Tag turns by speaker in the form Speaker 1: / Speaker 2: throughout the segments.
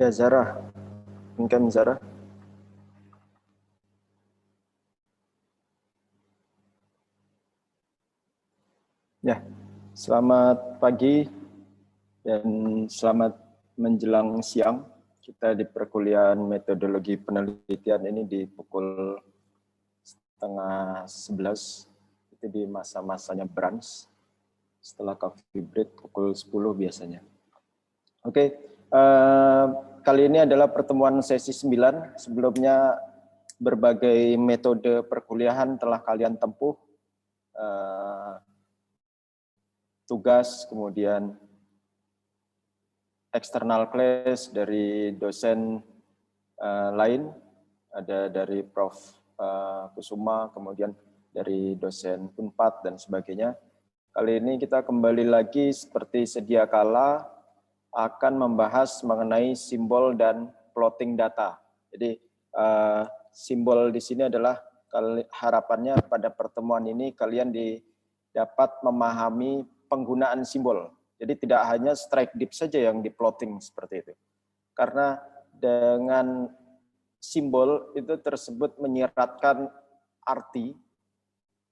Speaker 1: Ya, Zara. Mungkin Zara. Ya, selamat pagi dan selamat menjelang siang. Kita di perkuliahan metodologi penelitian ini di pukul 10:30, itu di masa-masanya brunch. Setelah coffee break pukul 10 biasanya. Oke, kali ini adalah pertemuan sesi 9. Sebelumnya berbagai metode perkuliahan telah kalian tempuh. Tugas, kemudian external class dari dosen lain, ada dari Prof. Kusuma, kemudian dari dosen Unpad dan sebagainya. Kali ini kita kembali lagi seperti sedia kala akan membahas mengenai simbol dan plotting data. Jadi simbol di sini adalah harapannya pada pertemuan ini kalian dapat memahami penggunaan simbol. Jadi tidak hanya strike deep saja yang di-plotting seperti itu. Karena dengan simbol itu tersebut menyiratkan arti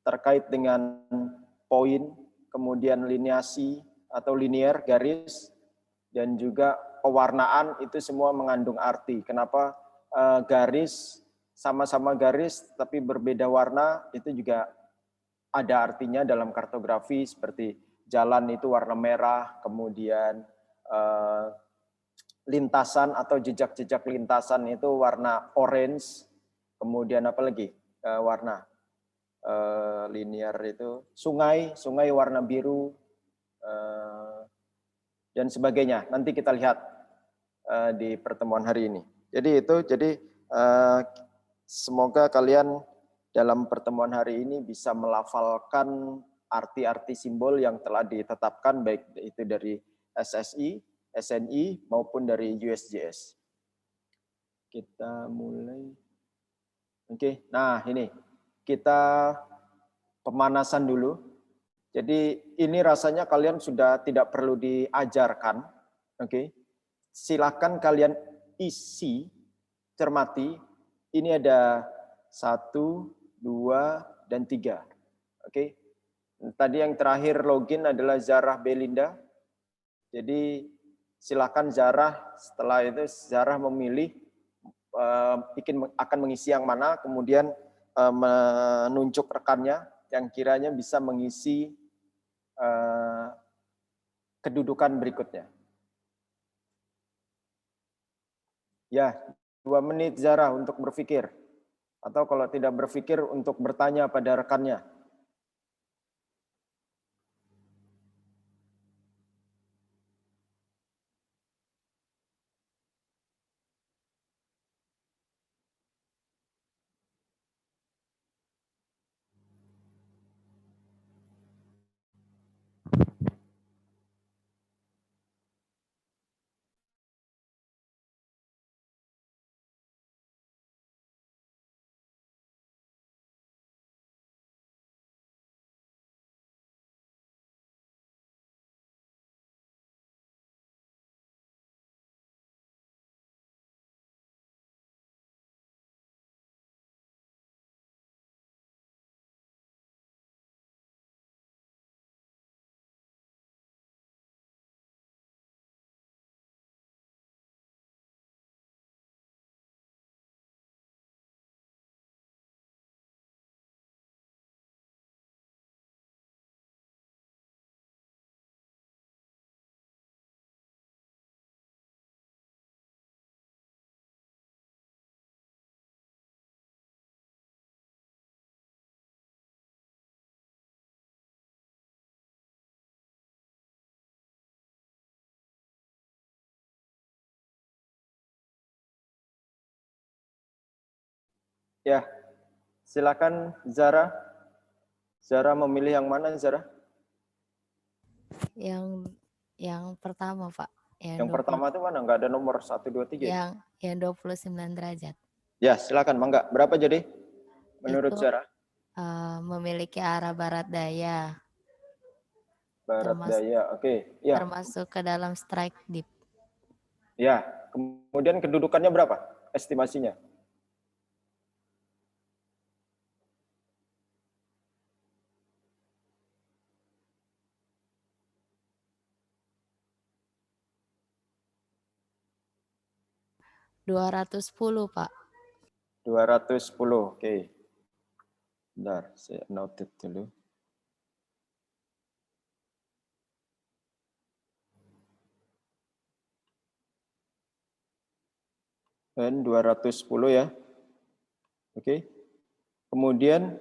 Speaker 1: terkait dengan poin, kemudian liniasi atau linear, garis, dan juga pewarnaan itu semua mengandung arti. Kenapa garis sama-sama garis tapi berbeda warna itu juga ada artinya dalam kartografi, seperti jalan itu warna merah, kemudian lintasan atau jejak-jejak lintasan itu warna orange, kemudian apa lagi warna linear itu sungai warna biru dan sebagainya. Nanti kita lihat di pertemuan hari ini. Jadi semoga kalian dalam pertemuan hari ini bisa melafalkan arti-arti simbol yang telah ditetapkan, baik itu dari SSI, SNI, maupun dari USGS. Kita mulai. Oke, nah ini kita pemanasan dulu. Jadi ini rasanya kalian sudah tidak perlu diajarkan. Oke, silakan kalian isi, cermati. Ini ada 1, 2, dan 3. Oke. Tadi yang terakhir login adalah Zarah Belinda. Jadi silakan Zarah, setelah itu Zarah memilih akan mengisi yang mana, kemudian menunjuk rekannya yang kiranya bisa mengisi kedudukan berikutnya. Ya, 2 menit Zarah untuk berpikir. Atau kalau tidak berpikir untuk bertanya pada rekannya. Ya, silakan Zara. Zara memilih yang mana, Zara?
Speaker 2: Yang pertama, Pak.
Speaker 1: Yang pertama itu mana? Enggak ada nomor 1, 2, 3.
Speaker 2: Yang 29 derajat.
Speaker 1: Ya, silakan, Mangga. Berapa jadi menurut
Speaker 2: Itu
Speaker 1: Zara?
Speaker 2: memiliki arah barat daya.
Speaker 1: Barat daya, oke. Ya.
Speaker 2: Termasuk ke dalam strike deep.
Speaker 1: Ya, Kemudian kedudukannya berapa? Estimasinya?
Speaker 2: $210, Pak.
Speaker 1: 210, oke. Bentar, saya noted dulu. Dan 210 ya. Oke. Kemudian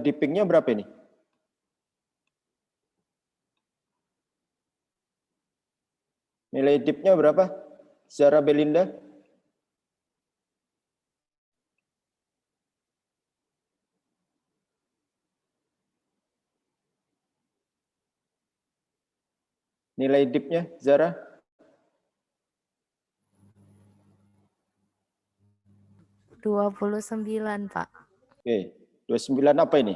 Speaker 1: dippingnya berapa ini? Nilai dipnya berapa? Zara Belinda? Nilai dipnya, Zara?
Speaker 2: $29, Pak.
Speaker 1: Oke, 29 apa ini?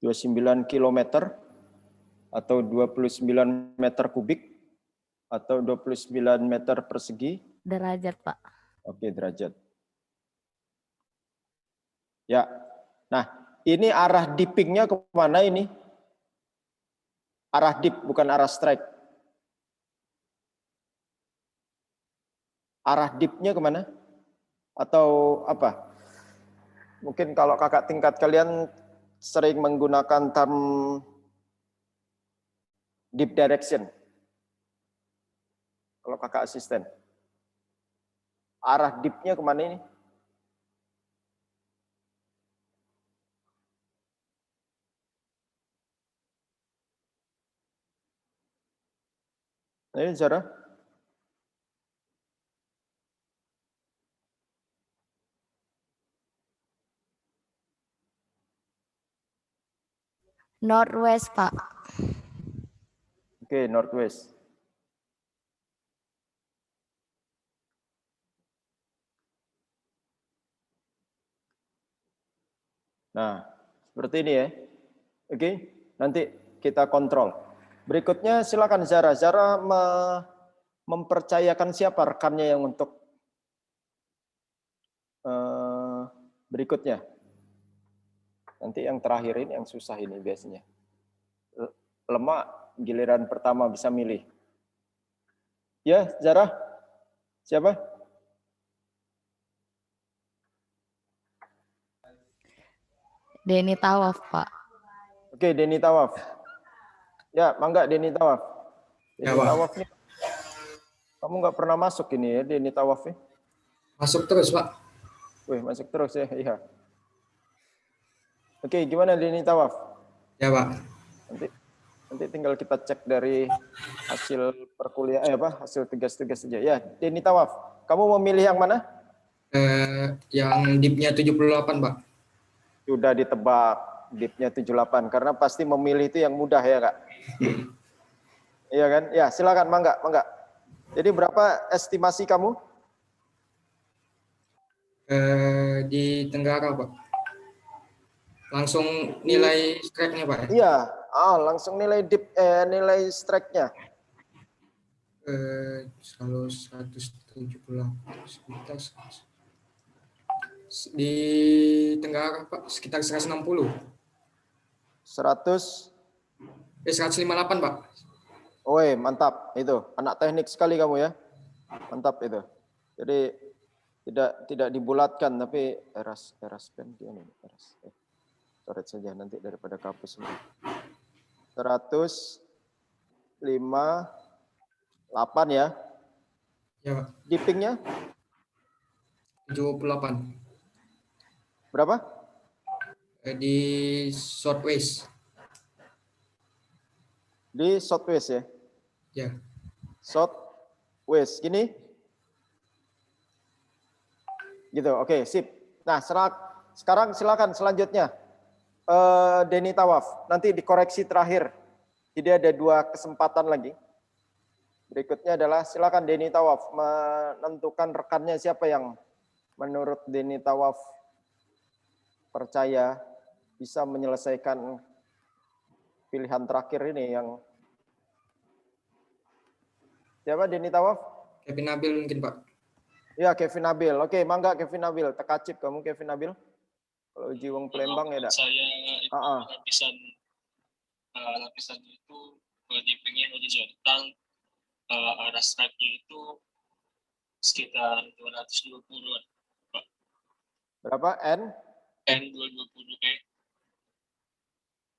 Speaker 1: 29 kilometer atau 29 meter kubik atau 29 meter persegi?
Speaker 2: Derajat, Pak.
Speaker 1: Oke, derajat. Ya, nah ini arah dippingnya kemana ini? Arah dip, bukan arah strike. Arah dipnya kemana? Atau apa? Mungkin kalau kakak tingkat kalian sering menggunakan term deep direction. Kalau kakak asisten. Arah dipnya kemana ini? Ini Zara?
Speaker 2: Northwest, Pak.
Speaker 1: Oke, northwest. Nah, seperti ini ya. Oke, nanti kita kontrol. Berikutnya silakan Zara. Zara mempercayakan siapa rekannya yang untuk berikutnya. Nanti yang terakhir ini yang susah ini biasanya. Lemak giliran pertama bisa milih. Ya, Zara? Siapa?
Speaker 2: Denny Tawaf, Pak.
Speaker 1: Oke, Denny Tawaf. Ya, mangga Denny Tawaf.
Speaker 3: Ya,
Speaker 1: Denny
Speaker 3: Pak.
Speaker 1: Tawaf nih. Kamu nggak pernah masuk ini ya, Denny Tawaf nih.
Speaker 3: Masuk terus, Pak.
Speaker 1: Wih, masuk terus ya. Iya. Oke, gimana Denny Tawaf?
Speaker 3: Ya, Pak.
Speaker 1: Nanti tinggal kita cek dari hasil perkuliahan hasil tugas-tugas saja. Ya, Denny Tawaf. Kamu memilih yang mana?
Speaker 3: Yang dipnya 78, Pak.
Speaker 1: Sudah ditebak dipnya 78 karena pasti memilih itu yang mudah ya, Kak. Iya kan? Ya, silakan mangga. Jadi berapa estimasi kamu?
Speaker 3: Di Tenggara, Pak. Langsung nilai strike-nya, Pak.
Speaker 1: Iya, langsung nilai nilai strike-nya.
Speaker 3: Kalau 178 sekitar di Tenggara, Pak, sekitar 160. 158, Pak.
Speaker 1: Woi, mantap itu. Anak teknik sekali kamu ya. Mantap itu. Jadi tidak dibulatkan tapi eras pen gimana? Coret saja nanti daripada kapus semua. 158 ya.
Speaker 3: Ya, Pak.
Speaker 1: Dippingnya
Speaker 3: 78.
Speaker 1: berapa?
Speaker 3: Di Southwest.
Speaker 1: Di southwest ya.
Speaker 3: Ya.
Speaker 1: Southwest gini. Gitu. Oke, sip. Nah, sekarang silakan selanjutnya. Denny Tawaf, nanti dikoreksi terakhir. Jadi ada 2 kesempatan lagi. Berikutnya adalah silakan Denny Tawaf menentukan rekannya siapa yang menurut Denny Tawaf percaya bisa menyelesaikan pilihan terakhir ini yang Siapa Denny Tawaf?
Speaker 3: Kevin Nabil mungkin, Pak.
Speaker 1: Ya, Kevin Nabil. Oke, mangga Kevin Nabil. Tekacip kamu Kevin Nabil. Kalau uji wong Palembang ya, dak.
Speaker 4: Saya itu
Speaker 1: Ah, ah.
Speaker 4: lapisan itu di pinggir horizontal, arah strike-nya itu sekitar 220-an.
Speaker 1: Berapa?
Speaker 4: N 220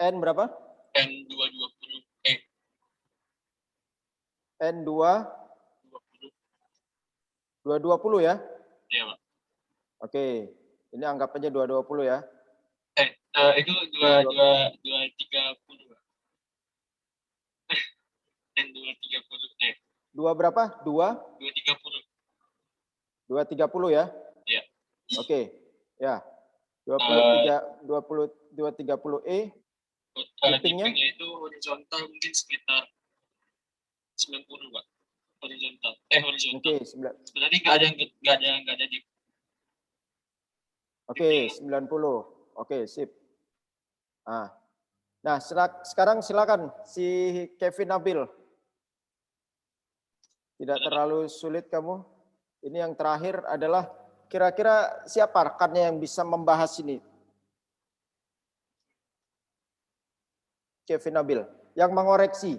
Speaker 1: N berapa?
Speaker 4: N 220
Speaker 1: N2
Speaker 4: 20.
Speaker 1: 220 ya?
Speaker 4: Iya, Pak.
Speaker 1: Oke. Ini anggap aja 220 ya.
Speaker 4: Itu 230, Pak. N 230
Speaker 1: Dua berapa?
Speaker 4: 230.
Speaker 1: 230 ya?
Speaker 4: Iya.
Speaker 1: Oke. Ya. 230E. Dippingnya?
Speaker 4: Dippingnya itu horizontal mungkin sekitar 90, Pak. Horizontal. Horizontal.
Speaker 1: Oke,
Speaker 4: Sebenarnya nggak ada di.
Speaker 1: Oke, 90. Oke, sip. Nah, sekarang silakan si Kevin Nabil. Tidak terlalu sulit kamu. Ini yang terakhir adalah kira-kira siapa rekannya yang bisa membahas ini? Kevin Nabil. Yang mengoreksi.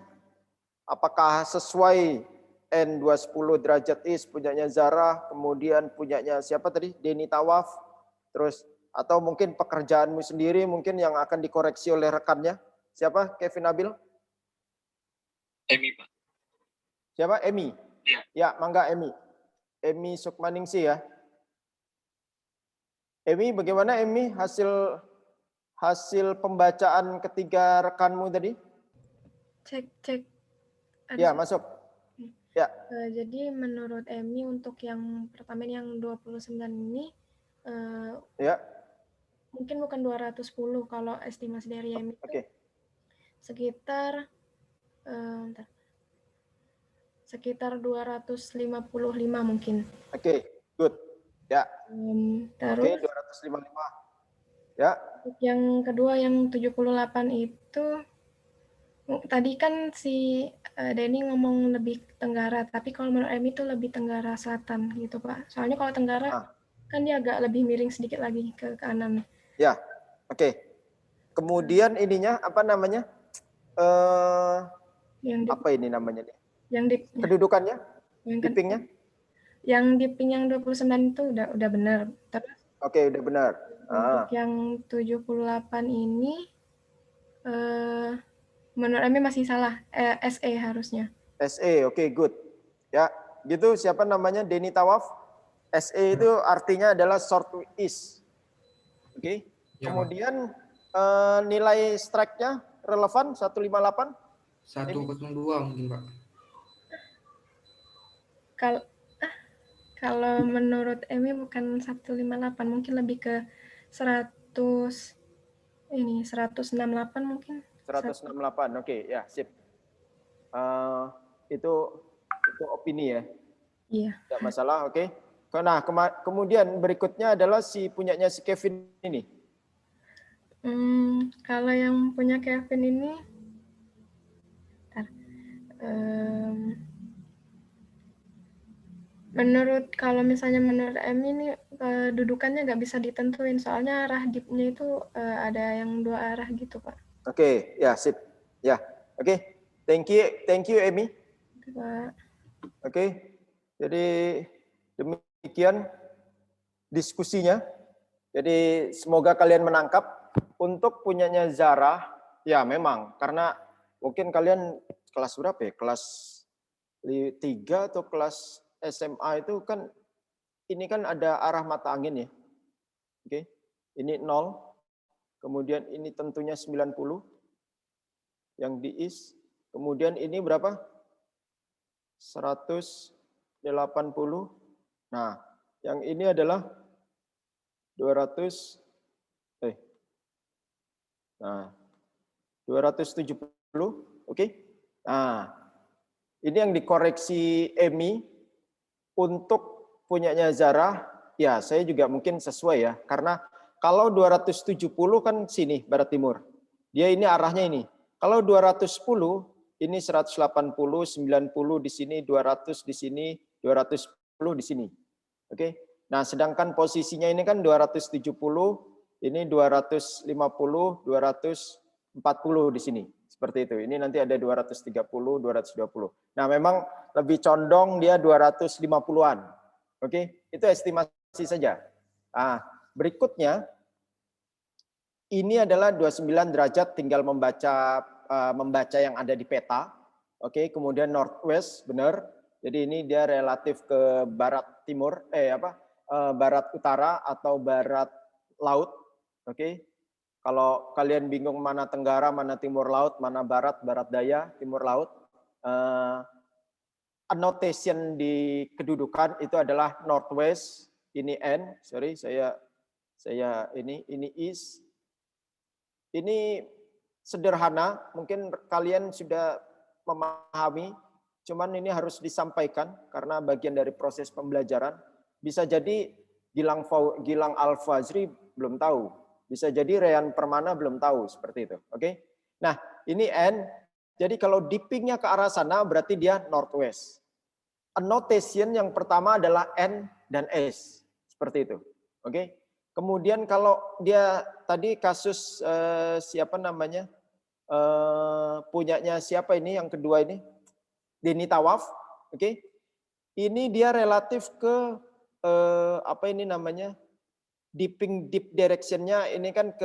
Speaker 1: Apakah sesuai N210 derajat is punyanya Zara, kemudian punyanya siapa tadi? Denny Tawaf. Terus atau mungkin pekerjaanmu sendiri mungkin yang akan dikoreksi oleh rekannya. Siapa? Kevin Nabil?
Speaker 4: Emi, Pak.
Speaker 1: Siapa? Emi?
Speaker 4: Iya.
Speaker 1: Ya, mangga Emi. Emi Sukmaningsi ya. Emi, bagaimana Emi hasil pembacaan ketiga rekanmu tadi?
Speaker 5: Cek.
Speaker 1: Ya, masuk. Ya.
Speaker 5: Jadi menurut Emi untuk yang pertama yang 29 ini
Speaker 1: Ya.
Speaker 5: mungkin bukan 210 kalau estimasi dari Emi itu sekitar sekitar 255 mungkin.
Speaker 1: Oke, good. Ya.
Speaker 5: Terus
Speaker 1: Oke, 255. Ya.
Speaker 5: Yang kedua yang 78 itu tadi kan si Denny ngomong lebih tenggara, tapi kalau menurut Emi itu lebih tenggara selatan gitu, Pak. Soalnya kalau tenggara kan dia agak lebih miring sedikit lagi ke kanan.
Speaker 1: Ya, oke. Kemudian ininya apa namanya? Apa ini namanya?
Speaker 5: Yang
Speaker 1: kedudukannya? Dippingnya?
Speaker 5: Yang dipping yang 29 itu udah benar. Terus
Speaker 1: Oke, udah benar.
Speaker 5: Untuk yang 78 ini menurut Emi masih salah. SE harusnya.
Speaker 1: SE, oke, good. Ya, gitu siapa namanya? Denny Tawaf. SE itu artinya adalah short east. Oke.
Speaker 3: Ya,
Speaker 1: Kemudian nilai strike-nya relevan 158?
Speaker 3: 102 mungkin, Pak.
Speaker 5: Kalau menurut Emi bukan 158, mungkin lebih ke 168 mungkin.
Speaker 1: 168, oke, ya, sip. Itu opini ya?
Speaker 5: Iya.
Speaker 1: Tidak masalah, oke. Nah, kemudian berikutnya adalah si punyanya si Kevin ini.
Speaker 5: Kalau yang punya Kevin ini, kalau misalnya menurut Emi ini dudukannya nggak bisa ditentuin, soalnya arah dipnya itu ada yang dua arah gitu, Pak.
Speaker 1: Oke, ya, sip. Ya, oke. Thank you Emi.
Speaker 5: Pak.
Speaker 1: Oke. Jadi demikian diskusinya. Jadi semoga kalian menangkap. Untuk punyanya Zara, ya memang karena mungkin kalian kelas berapa ya? Kelas 3 atau kelas SMA itu kan ini kan ada arah mata angin ya. Oke. Ini 0. Kemudian ini tentunya 90 yang di is. Kemudian ini berapa? 180. Nah, yang ini adalah 270, oke? Nah, ini yang dikoreksi Emi untuk punyanya Zara, ya saya juga mungkin sesuai ya, karena kalau 270 kan sini barat timur, dia ini arahnya ini. Kalau 210 ini 180, 90 di sini, 200 di sini, 210 di sini. Oke. Nah, sedangkan posisinya ini kan 270, ini 250, 240 di sini. Seperti itu. Ini nanti ada 230, 220. Nah, memang lebih condong dia 250-an. Oke, itu estimasi saja. Nah, berikutnya ini adalah 29 derajat, tinggal membaca yang ada di peta. Oke, kemudian northwest, benar. Jadi ini dia relatif ke barat timur, barat utara atau barat laut. Oke. Kalau kalian bingung mana tenggara, mana timur laut, mana barat, barat daya, timur laut, annotation di kedudukan itu adalah northwest, ini N, sorry saya ini east. Ini sederhana, mungkin kalian sudah memahami, cuman ini harus disampaikan karena bagian dari proses pembelajaran. Bisa jadi Gilang Al-Fazri belum tahu, bisa jadi Rehan Permana belum tahu, seperti itu. Oke. Nah, ini N. Jadi kalau dippingnya ke arah sana berarti dia northwest. Annotation yang pertama adalah N dan S, seperti itu. Oke. Kemudian kalau dia tadi kasus siapa namanya, punyanya siapa ini yang kedua ini, Denny Tawaf, oke? Ini dia relatif ke apa ini namanya, deep directionnya ini kan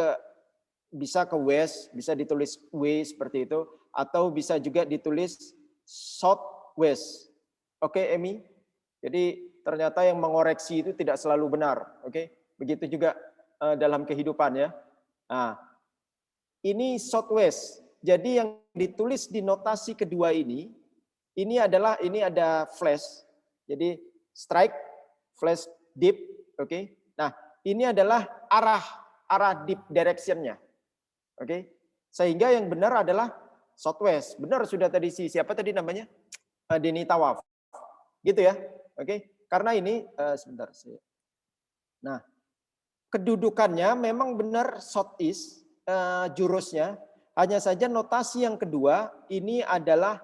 Speaker 1: bisa ke west, bisa ditulis W seperti itu, atau bisa juga ditulis southwest, oke Emi? Jadi ternyata yang mengoreksi itu tidak selalu benar, oke? Begitu juga dalam kehidupan ya. Nah, ini southwest. Jadi yang ditulis di notasi kedua ini adalah ini ada flash. Jadi strike, flash, deep, oke. Nah, ini adalah arah deep directionnya, oke. Sehingga yang benar adalah southwest. Benar sudah tadi siapa tadi namanya, Denny Tawaf, gitu ya, oke. Karena ini sebentar saya. Nah. Kedudukannya memang benar southeast jurusnya, hanya saja notasi yang kedua ini adalah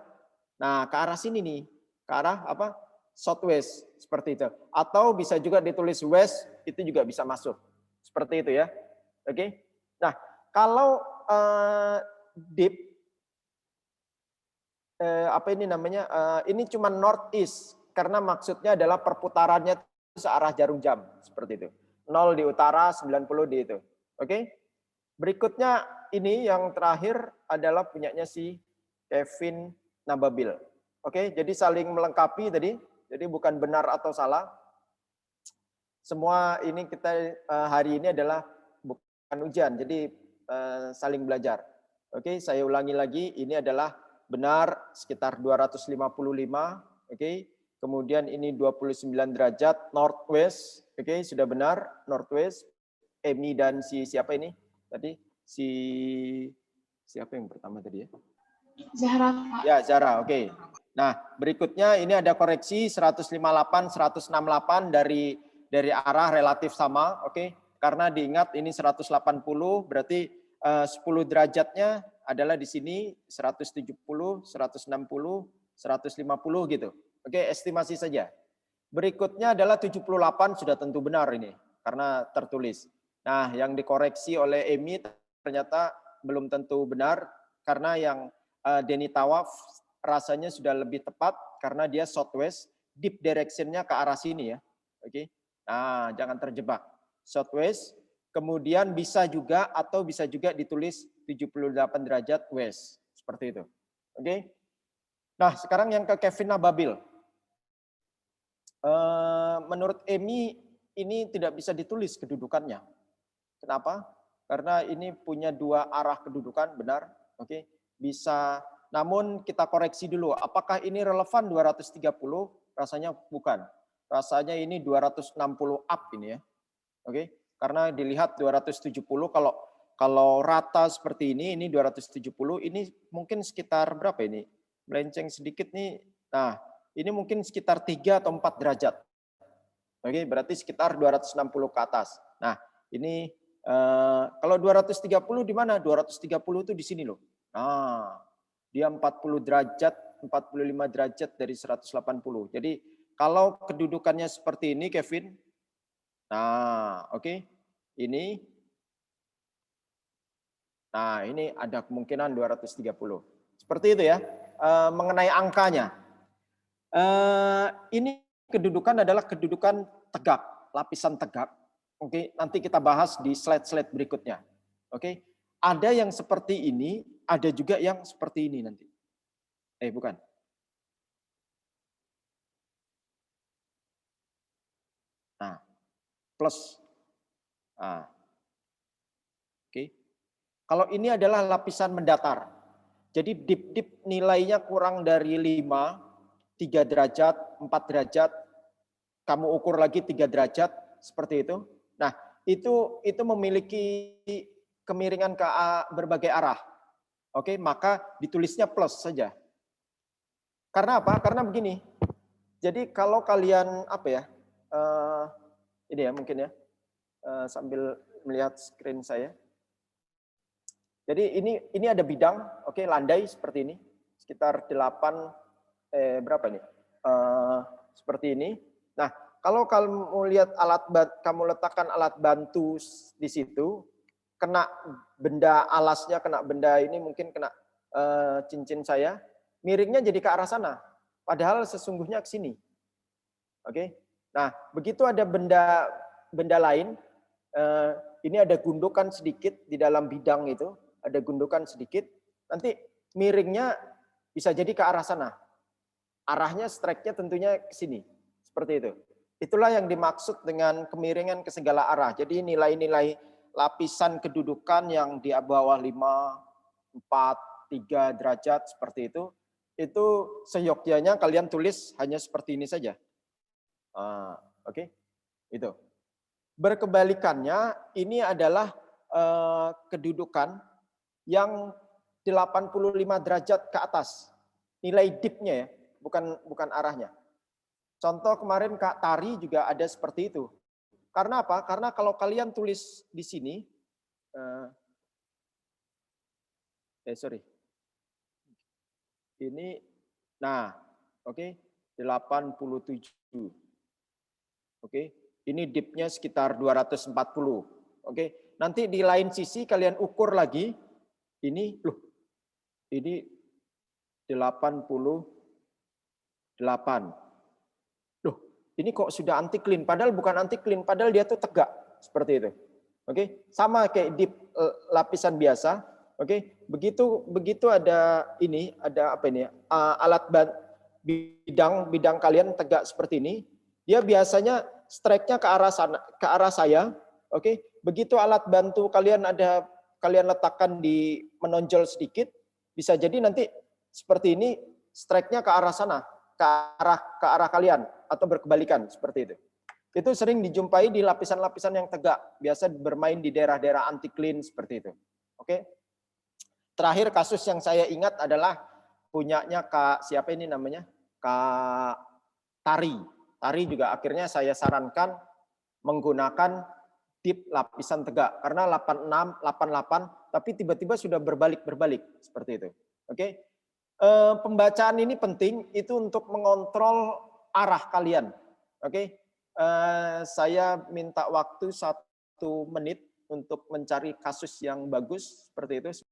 Speaker 1: nah ke arah sini nih, ke arah apa? Southwest seperti itu. Atau bisa juga ditulis west, itu juga bisa masuk. Seperti itu ya. Oke. Nah, kalau deep apa ini namanya? Ini cuma northeast karena maksudnya adalah perputarannya searah jarum jam, seperti itu. 0 di utara, 90 di itu. Oke. Berikutnya ini yang terakhir adalah punyanya si Kevin Nababil. Oke, jadi saling melengkapi tadi. Jadi bukan benar atau salah. Semua ini kita hari ini adalah bukan ujian, jadi saling belajar. Oke, saya ulangi lagi, ini adalah benar sekitar 255, oke. Kemudian ini 29 derajat northwest, oke, sudah benar northwest. Emi dan si siapa ini tadi? Siapa yang pertama tadi ya?
Speaker 5: Zahra.
Speaker 1: Ya, Zahra, oke. Nah, berikutnya ini ada koreksi 158, 168 dari arah relatif sama, oke. Karena diingat ini 180 berarti 10 derajatnya adalah di sini 170, 160, 150 gitu. Oke, estimasi saja. Berikutnya adalah 78 sudah tentu benar ini karena tertulis. Nah, yang dikoreksi oleh Emi ternyata belum tentu benar karena yang Denny Tawaf rasanya sudah lebih tepat karena dia southwest, deep direction-nya ke arah sini ya. Oke. Nah, jangan terjebak. Southwest, kemudian bisa juga atau bisa juga ditulis 78 derajat west, seperti itu. Oke. Nah, sekarang yang ke Kevin Nababil. Menurut Emi ini tidak bisa ditulis kedudukannya. Kenapa? Karena ini punya dua arah kedudukan, benar. Oke, bisa. Namun kita koreksi dulu. Apakah ini relevan 230? Rasanya bukan. Rasanya ini 260 up ini ya. Oke, karena dilihat 270 kalau rata seperti ini 270. Ini mungkin sekitar berapa ini? Melenceng sedikit nih. Nah, ini mungkin sekitar 3 atau 4 derajat. Oke, berarti sekitar 260 ke atas. Nah, ini kalau 230 di mana? 230 itu di sini loh. Nah, Dia 40 derajat, 45 derajat dari 180. Jadi kalau kedudukannya seperti ini, Kevin. Nah, oke. Ini. Nah, ini ada kemungkinan 230. Seperti itu ya. Mengenai angkanya. Ini kedudukan adalah kedudukan tegak, lapisan tegak. Oke, nanti kita bahas di slide-slide berikutnya. Oke. Ada yang seperti ini, ada juga yang seperti ini nanti. Bukan. Nah, plus. Nah. Oke. Kalau ini adalah lapisan mendatar. Jadi dip-dip nilainya kurang dari 5, 3 derajat, 4 derajat, kamu ukur lagi 3 derajat, seperti itu. Nah, itu memiliki kemiringan ke berbagai arah. Oke, maka ditulisnya plus saja. Karena apa? Karena begini. Jadi kalau kalian ini ya mungkin ya, sambil melihat screen saya. Jadi ini ada bidang, oke, landai seperti ini, sekitar 8 berapa nih? Seperti ini. Nah, kalau kamu lihat kamu letakkan alat bantu di situ, kena benda alasnya, kena benda ini mungkin kena cincin saya, miringnya jadi ke arah sana. Padahal sesungguhnya ke sini. Oke. Nah, begitu ada benda lain, ini ada gundukan sedikit di dalam bidang itu, ada gundukan sedikit, nanti miringnya bisa jadi ke arah sana. Arahnya, strike-nya tentunya ke sini. Seperti itu. Itulah yang dimaksud dengan kemiringan ke segala arah. Jadi nilai-nilai lapisan kedudukan yang di bawah 5, 4, 3 derajat seperti itu seyogyanya kalian tulis hanya seperti ini saja. Oke. Itu. Berkebalikannya, ini adalah kedudukan yang 85 derajat ke atas. Nilai dipnya ya, bukan arahnya. Contoh kemarin Kak Tari juga ada seperti itu. Karena apa? Karena kalau kalian tulis di sini, ini, nah, oke, 87. Oke, ini dipnya sekitar 240. Oke, nanti di lain sisi kalian ukur lagi, ini 88. Ini kok sudah anti clean, padahal bukan anti clean, padahal dia tuh tegak seperti itu. Oke, sama kayak dip lapisan biasa. Oke, begitu ada ini, ada apa ini? Alat bidang kalian tegak seperti ini, dia biasanya strike-nya ke arah saya. Oke, begitu alat bantu kalian letakkan di menonjol sedikit, bisa jadi nanti seperti ini strike-nya ke arah sana, ke arah kalian atau berkebalikan seperti itu. Itu sering dijumpai di lapisan-lapisan yang tegak, biasa bermain di daerah-daerah anti clean seperti itu. Oke. Terakhir kasus yang saya ingat adalah punyanya Kak siapa ini namanya? Kak Tari. Tari juga akhirnya saya sarankan menggunakan dip lapisan tegak karena 86, 88 tapi tiba-tiba sudah berbalik seperti itu. Oke. Pembacaan ini penting itu untuk mengontrol arah kalian. Oke. Saya minta waktu 1 menit untuk mencari kasus yang bagus seperti itu.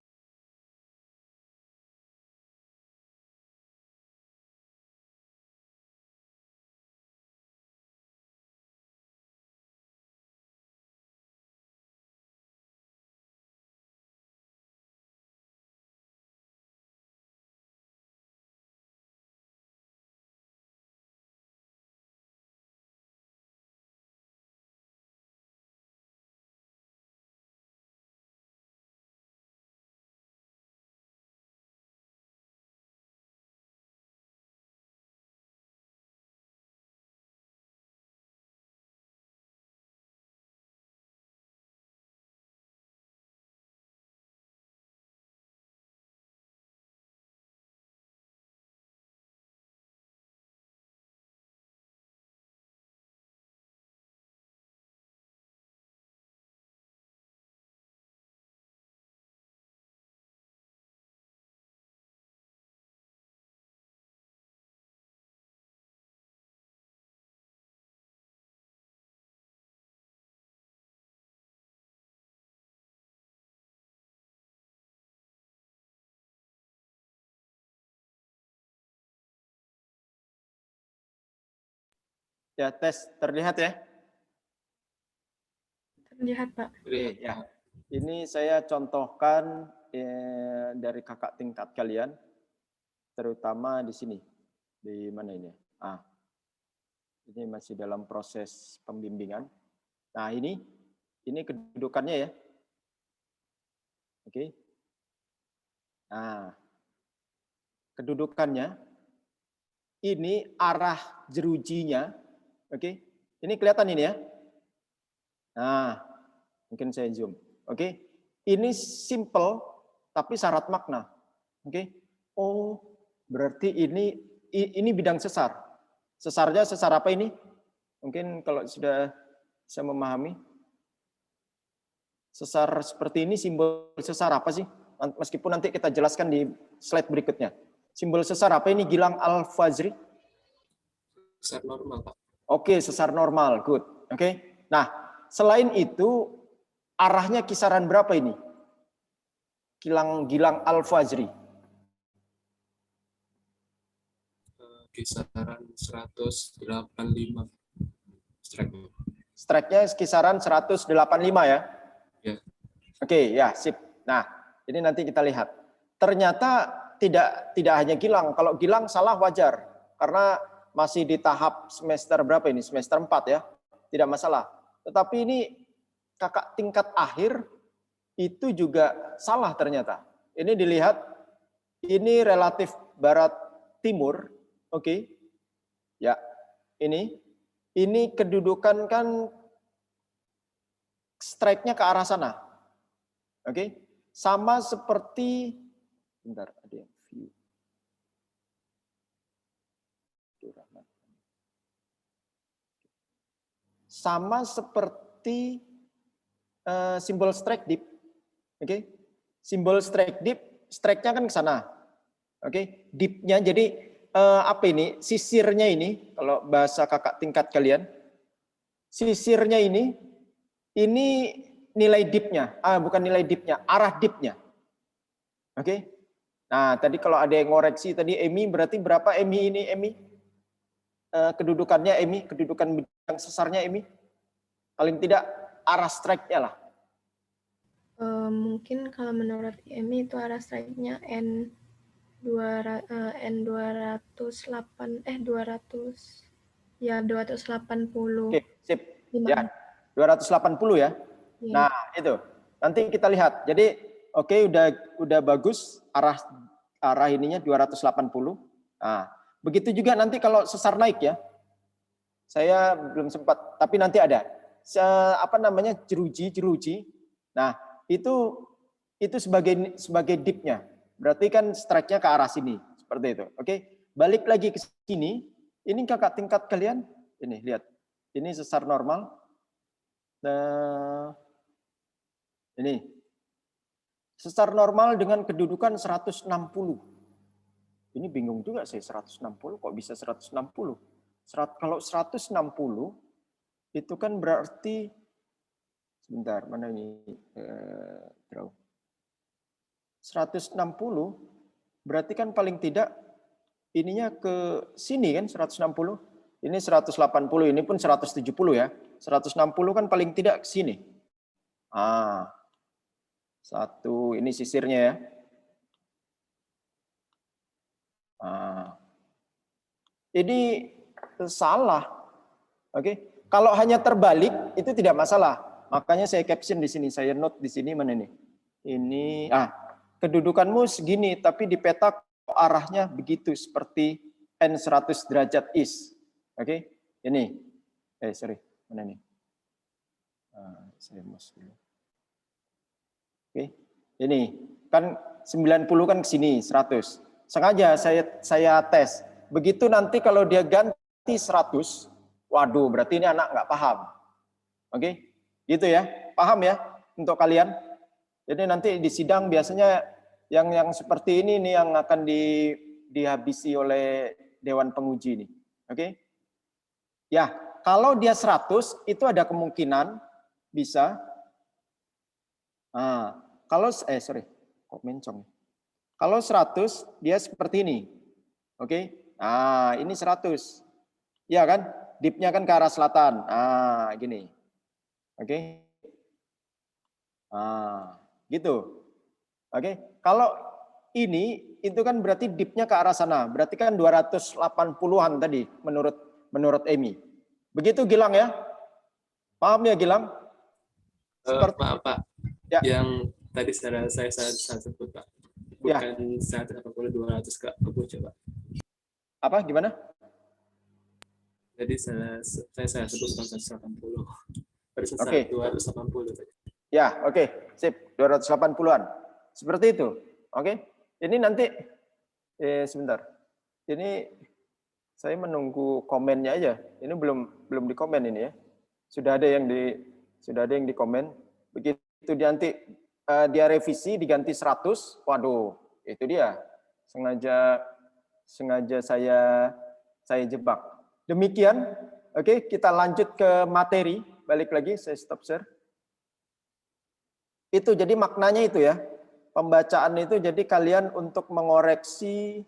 Speaker 1: Ya, tes terlihat ya?
Speaker 5: Terlihat, Pak.
Speaker 1: Oke, ya. Ini saya contohkan dari kakak tingkat kalian, terutama di sini. Di mana ini? Ini masih dalam proses pembimbingan. Nah, ini kedudukannya ya. Oke. Nah, kedudukannya ini arah jerujinya. Oke. Ini kelihatan ini ya. Nah, mungkin saya zoom. Oke. Ini simple tapi syarat makna. Oke. Oh, berarti ini bidang sesar. Sesarnya sesar apa ini? Mungkin kalau sudah bisa memahami. Sesar seperti ini, simbol sesar apa sih? Meskipun nanti kita jelaskan di slide berikutnya. Simbol sesar apa ini, Gilang Al-Fazri?
Speaker 4: Sesar normal, Pak.
Speaker 1: Oke, sesar normal. Good. Oke. Nah, selain itu, arahnya kisaran berapa ini? Gilang Al-Fazri.
Speaker 4: Kisaran 185 strike.
Speaker 1: Strike-nya kisaran 185 ya?
Speaker 4: Ya.
Speaker 1: Oke, ya, sip. Nah, ini nanti kita lihat. Ternyata tidak hanya Gilang. Kalau Gilang salah wajar. Karena masih di tahap semester berapa ini? Semester 4 ya. Tidak masalah. Tetapi ini kakak tingkat akhir itu juga salah ternyata. Ini dilihat, ini relatif barat timur. Oke. Ya, ini kedudukan kan strike-nya ke arah sana. Oke. Sama seperti, bentar, ada yang view. Sama seperti simbol strike dip. Oke. Simbol strike dip, strike-nya kan ke sana. Oke. Dip-nya jadi apa ini? Sisirnya ini, kalau bahasa kakak tingkat kalian, sisirnya ini nilai dipnya, bukan nilai dipnya, arah dipnya. Oke. Nah, tadi kalau ada yang ngoreksi tadi Emi, berarti berapa Emi ini Emi? Kedudukannya Emi, kedudukan bidang sesarnya Emi? Paling tidak arah strike-nya lah.
Speaker 5: Mungkin kalau menurut Emi itu arah strike-nya N280 ya 280.
Speaker 1: Oke, sip. Ya, 280 ya.
Speaker 5: Ya.
Speaker 1: Nah, itu. Nanti kita lihat. Jadi oke, udah bagus arah ininya 280. Nah, begitu juga nanti kalau sesar naik ya. Saya belum sempat, tapi nanti ada. Apa namanya? Jeruji. Nah, itu sebagai dipnya. Berarti kan strike-nya ke arah sini, seperti itu. Oke, balik lagi ke sini. Ini kakak tingkat kalian, ini lihat. Ini sesar normal. Nah, ini sesar normal dengan kedudukan 160. Ini bingung juga sih 160, kok bisa 160? Kalau 160 itu kan berarti, sebentar, mana ini? Draw. 160 berarti kan paling tidak ininya ke sini kan 160. Ini 180, ini pun 170 ya. 160 kan paling tidak ke sini. Satu, ini sisirnya ya. Ini salah. Oke. Kalau hanya terbalik itu tidak masalah. Makanya saya caption di sini, saya note di sini mana nih? Ini kedudukanmu segini, tapi di peta arahnya begitu seperti N100 derajat is. Oke, ini. Sorry, mana nih? Saya mouse dulu. Oke, ini kan 90 kan ke sini 100. Sengaja saya tes. Begitu nanti kalau dia ganti 100, waduh, berarti ini anak nggak paham. Oke, gitu ya. Paham ya untuk kalian? Jadi nanti di sidang biasanya yang seperti ini nih yang akan dihabisi oleh Dewan Penguji ini. Oke? Ya, kalau dia 100 itu ada kemungkinan bisa. Kalau kok mencong. Kalau 100 dia seperti ini. Oke? Nah, ini 100. Ya kan? Dipnya kan ke arah selatan. Nah, gini. Oke. Nah, gitu. Oke. Kalau ini itu kan berarti dipnya ke arah sana. Berarti kan 280-an tadi menurut Emi. Begitu Gilang ya? Paham ya Gilang?
Speaker 6: Maaf Pak,
Speaker 1: Ya.
Speaker 6: yang tadi saya sebut Pak, bukan 180 200 ke bocor Pak.
Speaker 1: Apa gimana?
Speaker 6: Jadi saya sebut 180. Pada
Speaker 1: Oke.
Speaker 6: 280 tadi.
Speaker 1: Ya, oke. Sip, 280-an. Seperti itu. Oke. Ini nanti sebentar. Ini saya menunggu komennya aja. Ini belum di komen ini ya. Sudah ada yang di komen. Begitu nanti dia revisi diganti 100. Waduh, itu dia. Sengaja saya jebak. Demikian. Oke, kita lanjut ke materi. Balik lagi, saya stop share. Itu jadi maknanya itu ya. Pembacaan itu jadi kalian untuk mengoreksi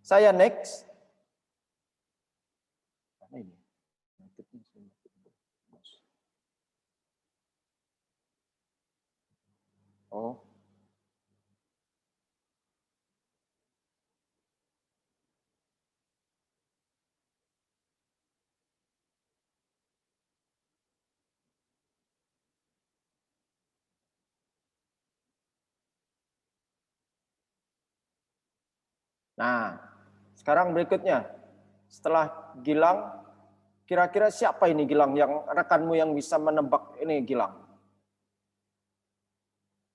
Speaker 1: Saya next. Oh. Nah, sekarang berikutnya. Setelah Gilang, kira-kira siapa ini Gilang yang rekanmu yang bisa menebak ini Gilang?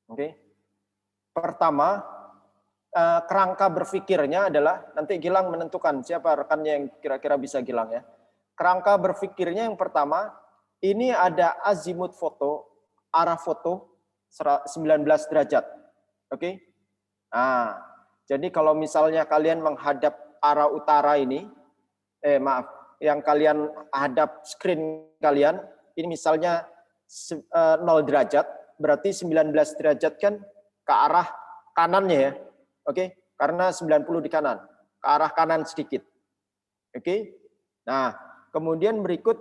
Speaker 1: Oke. Pertama, kerangka berpikirnya adalah nanti Gilang menentukan siapa rekannya yang kira-kira bisa Gilang ya. Kerangka berpikirnya yang pertama, ini ada azimut foto, arah foto 19 derajat. Oke. Nah, jadi kalau misalnya kalian menghadap arah utara ini, yang kalian hadap screen kalian, ini misalnya 0 derajat, berarti 19 derajat kan ke arah kanannya ya. Oke, karena 90 di kanan, ke arah kanan sedikit. Oke. Nah, kemudian berikut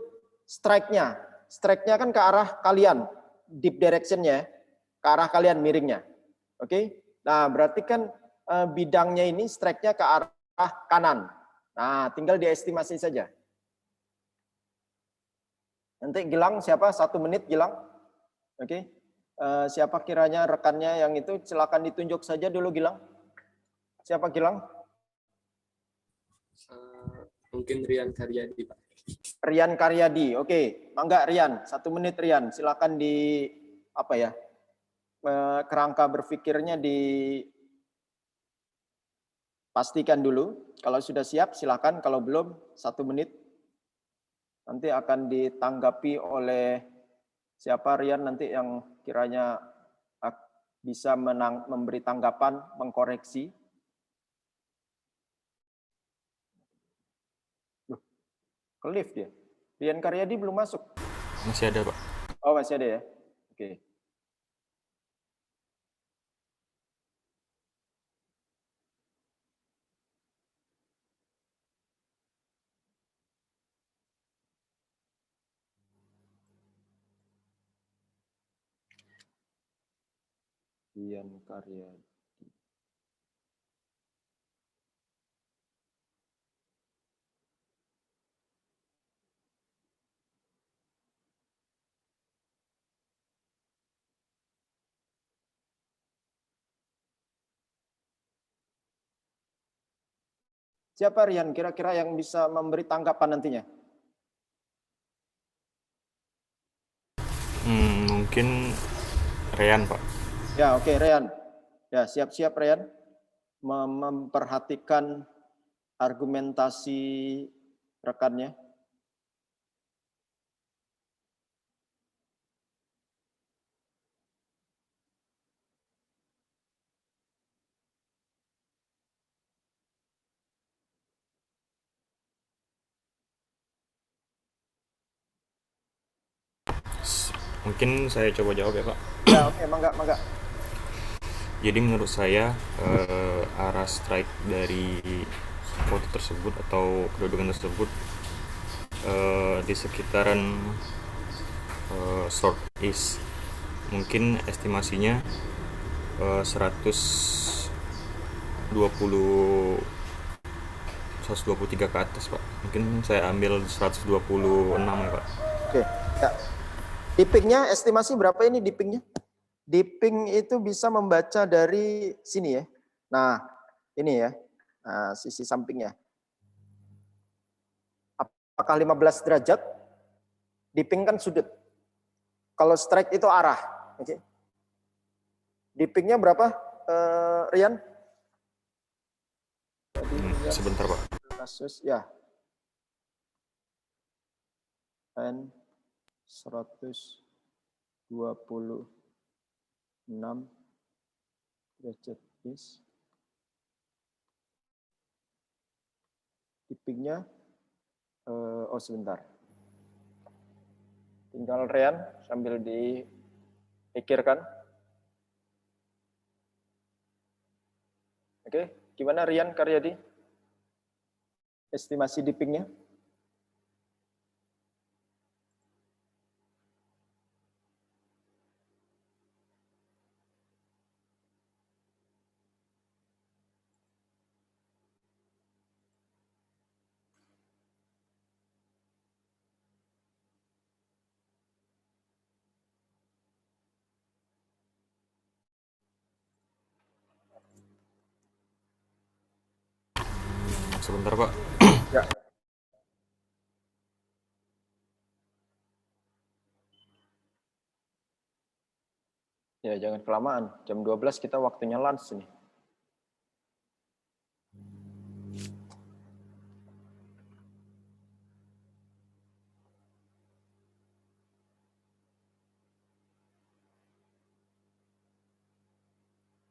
Speaker 1: strike-nya. Strike-nya kan ke arah kalian, deep direction-nya, ke arah kalian miringnya. Oke. Nah, berarti kan bidangnya ini strike-nya ke arah kanan. Nah, tinggal diestimasi saja. Nanti Gilang siapa? 1 menit Gilang. Oke. Siapa kiranya rekannya yang itu? Silakan ditunjuk saja dulu Gilang. Siapa Gilang?
Speaker 6: Mungkin Rian Karyadi Pak.
Speaker 1: Rian Karyadi. Oke. Mangga Rian. 1 menit Rian. Silakan di apa ya? Kerangka berpikirnya pastikan dulu. Kalau sudah siap, silakan. Kalau belum, 1 menit. Nanti akan ditanggapi oleh siapa Rian nanti yang kiranya bisa memberi tanggapan, mengkoreksi. Ke lift dia. Rian Karyadi belum masuk.
Speaker 6: Masih ada Pak.
Speaker 1: Oh, masih ada ya? Oke. Rian Karyadi. Siapa Rian kira-kira yang bisa memberi tanggapan nantinya?
Speaker 6: Mungkin Rian Pak.
Speaker 1: Ya, oke Rian. Ya, siap-siap Rian. Memperhatikan argumentasi rekannya.
Speaker 6: Mungkin saya coba jawab ya Pak.
Speaker 1: Ya, oke, mangga.
Speaker 7: Jadi menurut saya arah strike dari foto tersebut atau kedudukan tersebut di sekitaran southeast. Mungkin estimasinya 123 ke atas, Pak. Mungkin saya ambil 126 ya, Pak.
Speaker 1: Oke. Ya. Dippingnya estimasi berapa ini dippingnya? Dipping itu bisa membaca dari sini ya. Nah, ini ya. Nah, sisi sampingnya. Apakah 15 derajat? Dipping kan sudut. Kalau strike itu arah. Oke. Dippingnya berapa, Rian?
Speaker 7: Sebentar, Pak.
Speaker 1: Kasus ya. N 126 derajat is. Dippingnya sebentar. Tinggal Rian sambil dipikirkan. Oke, gimana Rian Karyadi? Estimasi dippingnya?
Speaker 7: Sebentar, Pak.
Speaker 1: Ya. Ya, jangan kelamaan. Jam 12 kita waktunya lunch nih.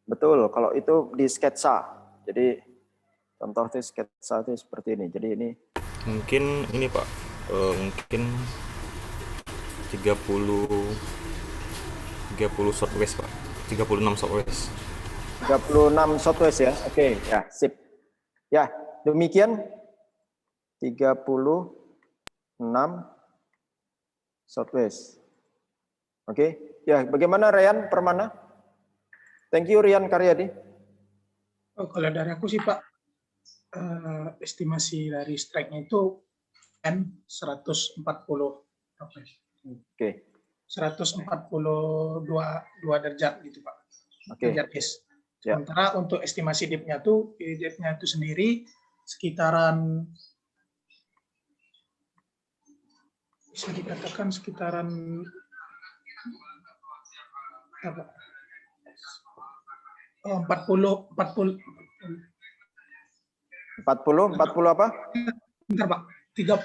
Speaker 1: Betul, kalau itu di sketsa. Jadi contoh itu sketsa itu seperti ini. Jadi ini
Speaker 7: mungkin ini, Pak. Mungkin 30 southwest, Pak. 36 southwest.
Speaker 1: 36 southwest ya. Oke, ya, sip. Ya, demikian 36 southwest. Oke. Ya, bagaimana Rian Permana? Thank you Rian Karyadi.
Speaker 8: Oh, kalau dari aku sih Pak, estimasi dari strike-nya itu N 140.
Speaker 1: Oke.
Speaker 8: 142 derajat gitu Pak.
Speaker 1: Oke.
Speaker 8: Derajat is.
Speaker 1: Ya.
Speaker 8: Sementara untuk estimasi dip-nya itu sendiri sekitaran, bisa dikatakan sekitaran apa? 40 apa? Bentar Pak. 40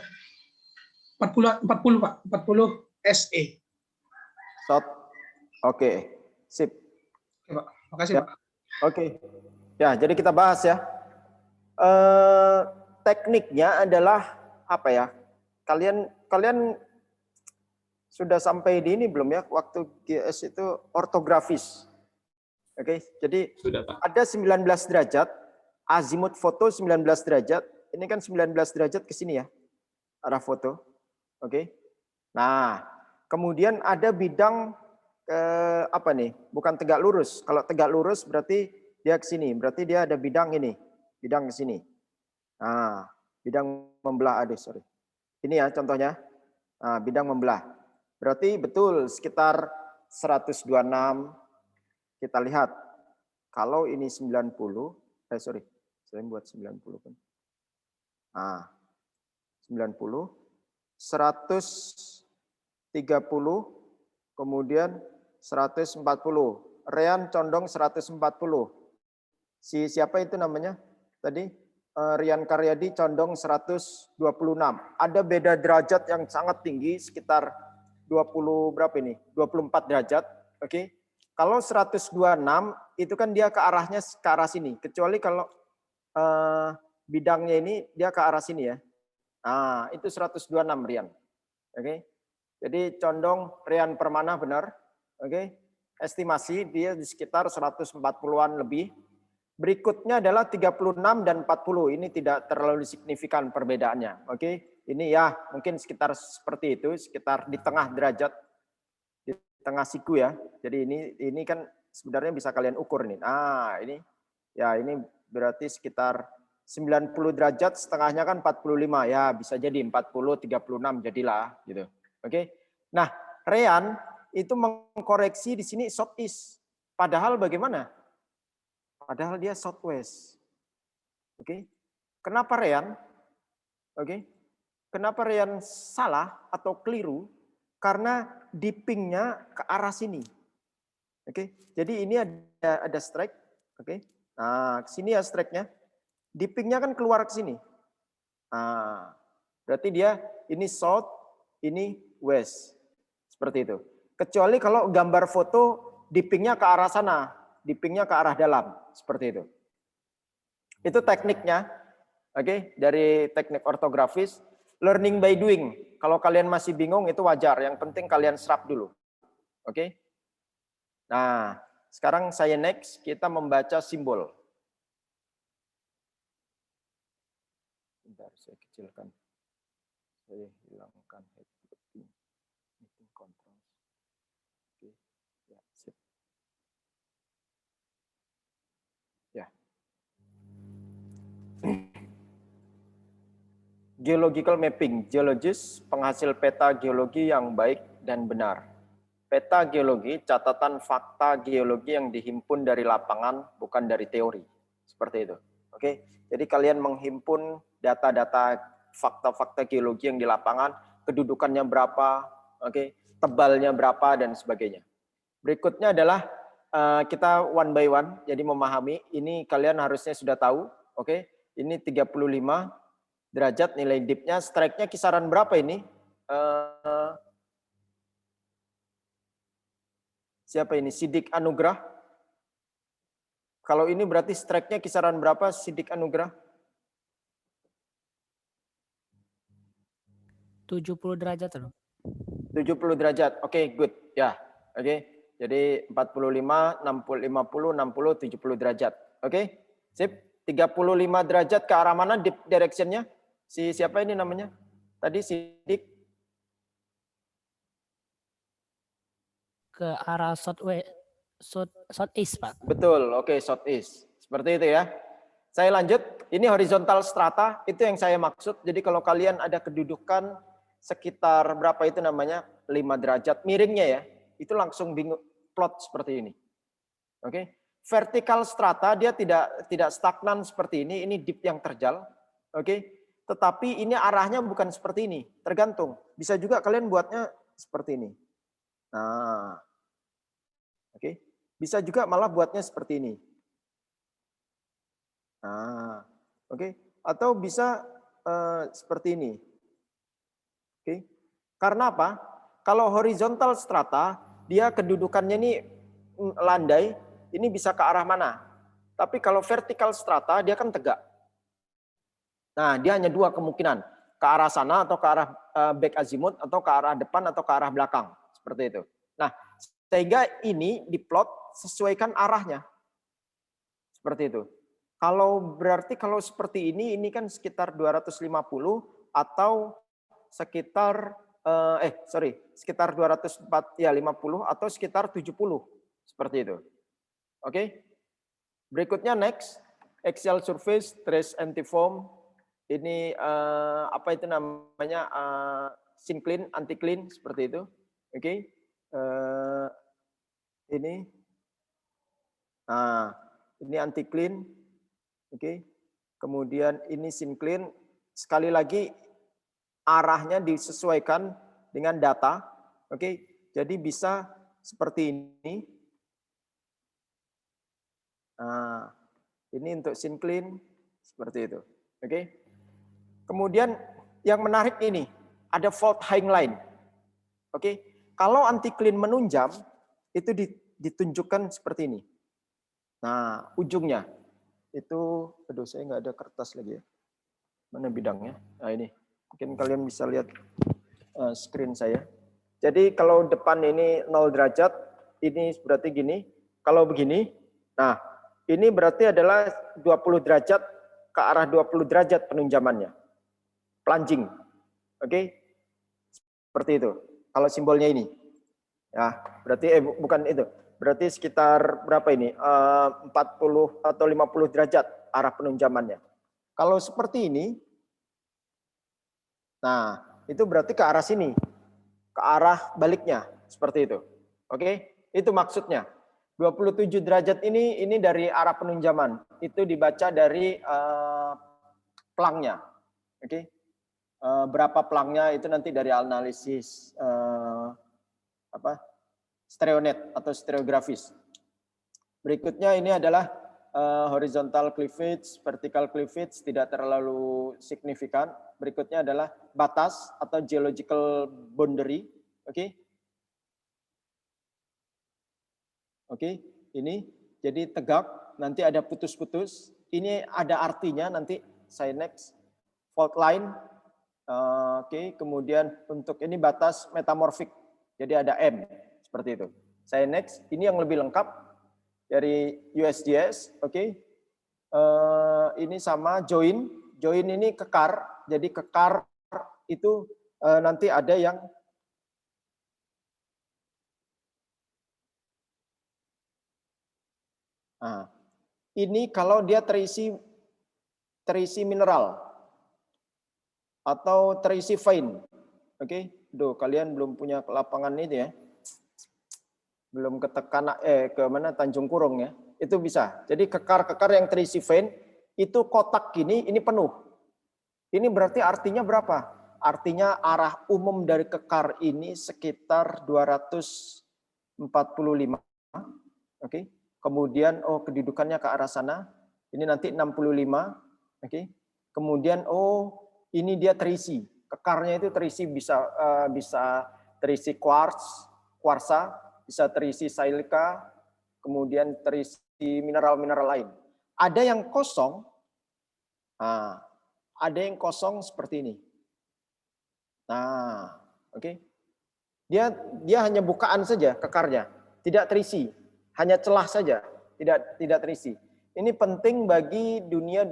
Speaker 8: Pak. 40 SE.
Speaker 1: South. Oke. Sip.
Speaker 8: Oke, Pak. Makasih
Speaker 1: ya.
Speaker 8: Pak.
Speaker 1: Oke. Ya, jadi kita bahas ya. Tekniknya adalah apa ya? Kalian sudah sampai di ini belum ya? Waktu GS itu ortografis. Oke, jadi
Speaker 6: sudah, Pak.
Speaker 1: Ada 19 derajat, azimut foto 19 derajat. Ini kan 19 derajat ke sini ya, arah foto. Oke. Nah, kemudian ada bidang apa nih? Bukan tegak lurus. Kalau tegak lurus berarti dia ke sini. Berarti dia ada bidang ini, bidang ke sini. Nah, bidang membelah. Sorry. Ini ya contohnya. Nah, bidang membelah. Berarti betul sekitar 126. Kita lihat, kalau ini 90, sorry, saya buat 90 kan. Nah, 90, 130, kemudian 140. Rian condong 140. Siapa itu namanya tadi? Rian Karyadi condong 126. Ada beda derajat yang sangat tinggi, sekitar 20 berapa ini? 24 derajat, oke. Kalau 126 itu kan dia ke arahnya ke arah sini. Kecuali kalau bidangnya ini dia ke arah sini ya. Nah, itu 126 Rian. Oke. Jadi condong Rian Permana benar. Oke. estimasi dia di sekitar 140-an lebih. Berikutnya adalah 36 dan 40. Ini tidak terlalu signifikan perbedaannya. Oke, ini ya mungkin sekitar seperti itu, sekitar di tengah derajat, di tengah siku ya. Jadi ini kan sebenarnya bisa kalian ukur nih. Nah, ini ya ini berarti sekitar 90 derajat, setengahnya kan 45 ya, bisa jadi 40 36 jadilah gitu. Oke. Nah, Rean itu mengkoreksi di sini southeast. Padahal bagaimana? Padahal dia southwest. Oke. Kenapa Rean? Oke. Kenapa Rean salah atau keliru? Karena dippingnya ke arah sini. Oke. Jadi ini ada strike. Oke. Nah, ke sini ya strike-nya. Dippingnya kan keluar ke sini. Nah, berarti dia ini south, ini west. Seperti itu. Kecuali kalau gambar foto dippingnya ke arah sana, dippingnya ke arah dalam. Seperti itu. Itu tekniknya. Oke, dari teknik ortografis. Learning by doing. Kalau kalian masih bingung itu wajar. Yang penting kalian serap dulu. Oke. Nah, sekarang saya next. Kita membaca simbol. Bentar, saya kecilkan. Saya hilangkan meeting control. Oke, ya, sip. Ya. Geological mapping, geologis, penghasil peta geologi yang baik dan benar. Peta geologi, catatan fakta geologi yang dihimpun dari lapangan, bukan dari teori. Seperti itu. Oke, jadi kalian menghimpun data-data fakta-fakta geologi yang di lapangan, kedudukannya berapa, oke, tebalnya berapa, dan sebagainya. Berikutnya adalah kita one by one, jadi memahami. Ini kalian harusnya sudah tahu. Oke, ini 35 derajat nilai dipnya, strike-nya kisaran berapa ini? Siapa ini? Sidik Anugrah. Kalau ini berarti strike-nya kisaran berapa, Sidik Anugrah?
Speaker 9: 70 derajat loh.
Speaker 1: 70 derajat. Oke, good. Ya. Oke. Jadi 45, 60, 50, 60, 70 derajat. Oke. Sip. 35 derajat ke arah mana direction-nya? Siapa ini namanya? Tadi Sidik.
Speaker 9: Ke arah southeast, Pak.
Speaker 1: Betul. Oke, southeast. Seperti itu ya. Saya lanjut. Ini horizontal strata. Itu yang saya maksud. Jadi kalau kalian ada kedudukan sekitar berapa itu namanya? 5 derajat miringnya ya. Itu langsung bingung plot seperti ini. Oke. Vertical strata dia tidak stagnan seperti ini dip yang terjal. Oke. Tetapi ini arahnya bukan seperti ini, tergantung. Bisa juga kalian buatnya seperti ini. Nah. Oke. Bisa juga malah buatnya seperti ini. Nah, oke. Atau bisa seperti ini. Oke. Karena apa? Kalau horizontal strata, dia kedudukannya ini landai, ini bisa ke arah mana? Tapi kalau vertical strata, dia kan tegak. Nah, dia hanya dua kemungkinan. Ke arah sana atau ke arah back azimuth, atau ke arah depan atau ke arah belakang. Seperti itu. Nah, sehingga ini diplot sesuaikan arahnya. Seperti itu. Berarti kalau seperti ini kan sekitar 250 atau sekitar sekitar 250 atau sekitar 70 seperti itu. Oke. Berikutnya next, axial surface, trace antiform. Ini apa itu namanya? Syncline, anticline seperti itu. Oke. Ini. Nah, ini anticline. Oke. Kemudian ini syncline. Sekali lagi arahnya disesuaikan dengan data. Oke. Jadi bisa seperti ini. Nah, ini untuk syncline seperti itu. Oke. Kemudian yang menarik ini, ada fault hang line. Oke. Kalau anticline menunjam, itu ditunjukkan seperti ini. Nah, ujungnya itu, aduh saya nggak ada kertas lagi ya. Mana bidangnya? Nah ini, mungkin kalian bisa lihat screen saya. Jadi kalau depan ini 0 derajat, ini berarti gini. Kalau begini, nah ini berarti adalah 20 derajat ke arah 20 derajat penunjamannya. Plunging. Oke. Seperti itu. Kalau simbolnya ini. Ya, berarti bukan itu. Berarti sekitar berapa ini? 40 atau 50 derajat arah penunjamannya. Kalau seperti ini, nah itu berarti ke arah sini. Ke arah baliknya. Seperti itu. Oke. Itu maksudnya. 27 derajat ini dari arah penunjaman. Itu dibaca dari pelangnya. Oke. Berapa pelangnya itu nanti dari analisis stereonet atau stereografis. Berikutnya ini adalah horizontal cleavage, vertical cleavage tidak terlalu signifikan. Berikutnya adalah batas atau geological boundary. Oke. Oke, ini jadi tegak, nanti ada putus-putus. Ini ada artinya nanti saya next fault line. Oke, kemudian untuk ini batas metamorfik. Jadi ada M seperti itu. Saya next, ini yang lebih lengkap dari USGS. Oke. Ini sama join. Join ini kekar. Jadi kekar itu nanti ada yang nah, ini kalau dia terisi mineral atau terisi vein. Oke, kalian belum punya lapangan itu ya. Belum ketekan ke mana Tanjung Kurung ya. Itu bisa. Jadi kekar-kekar yang terisi vein itu kotak gini, ini penuh. Ini berarti artinya berapa? Artinya arah umum dari kekar ini sekitar 245. Oke. Kemudian kedudukannya ke arah sana. Ini nanti 65. Oke. Kemudian ini dia terisi. Kekarnya itu terisi bisa terisi kuarsa, bisa terisi silika, kemudian terisi mineral-mineral lain. Ada yang kosong. Nah, ada yang kosong seperti ini. Nah, oke. Dia hanya bukaan saja kekarnya, tidak terisi. Hanya celah saja, tidak terisi. Ini penting bagi dunia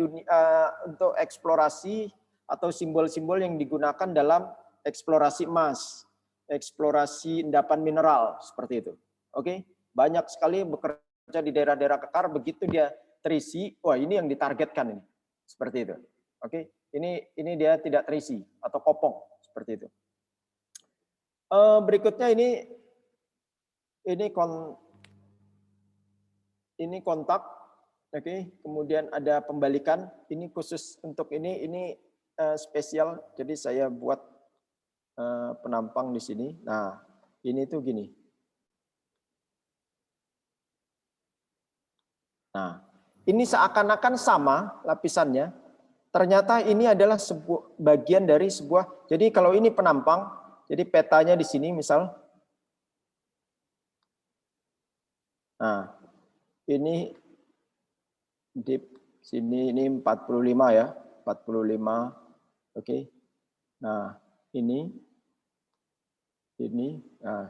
Speaker 1: untuk eksplorasi atau simbol-simbol yang digunakan dalam eksplorasi emas, eksplorasi endapan mineral seperti itu. Oke, banyak sekali bekerja di daerah-daerah kekar, begitu dia terisi, wah ini yang ditargetkan ini, seperti itu. Oke, ini dia tidak terisi atau kopong seperti itu. Berikutnya ini kontak, oke. Kemudian ada pembalikan. Ini khusus untuk ini spesial. Jadi saya buat penampang di sini. Nah, ini tuh gini. Nah, ini seakan-akan sama lapisannya. Ternyata ini adalah sebuah bagian dari sebuah. Jadi kalau ini penampang, jadi petanya di sini misal. Nah, ini di sini ini 45 ya, 45. Oke. Nah, ini nah,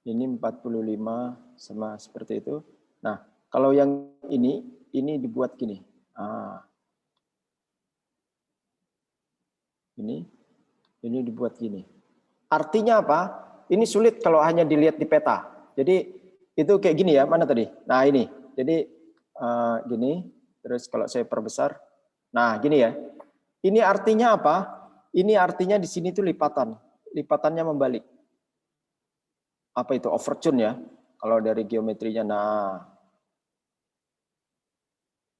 Speaker 1: ini 45 sama seperti itu. Nah, kalau yang ini dibuat gini. Ah. Ini dibuat gini. Artinya apa? Ini sulit kalau hanya dilihat di peta. Jadi itu kayak gini ya, mana tadi? Nah, ini. Jadi gini, terus kalau saya perbesar, nah gini ya. Ini artinya apa? Ini artinya di sini tuh lipatan, lipatannya membalik. Apa itu? Overtune ya, kalau dari geometrinya.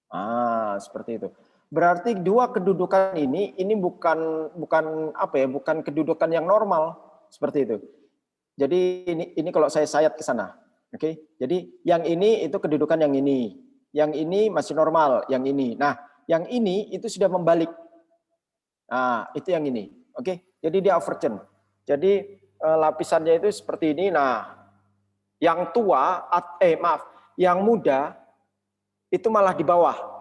Speaker 1: Nah, seperti itu. Berarti dua kedudukan ini bukan apa ya? Bukan kedudukan yang normal seperti itu. Jadi ini kalau saya sayat ke sana. Oke, jadi yang ini itu kedudukan yang ini. Yang ini masih normal, yang ini. Nah, yang ini itu sudah membalik. Nah, itu yang ini. Oke, jadi dia overturn. Jadi lapisannya itu seperti ini. Nah, yang tua, yang muda itu malah di bawah.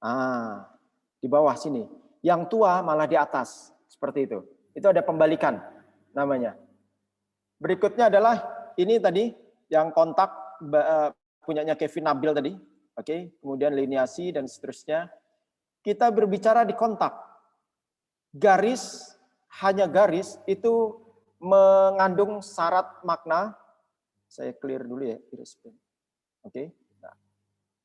Speaker 1: Ah, di bawah sini. Yang tua malah di atas. Seperti itu. Itu ada pembalikan namanya. Berikutnya adalah ini tadi yang kontak punyanya Kevin Nabil tadi. Oke, kemudian liniasi dan seterusnya. Kita berbicara di kontak. Garis, hanya garis itu mengandung syarat makna. Saya clear dulu ya. Oke. Nah,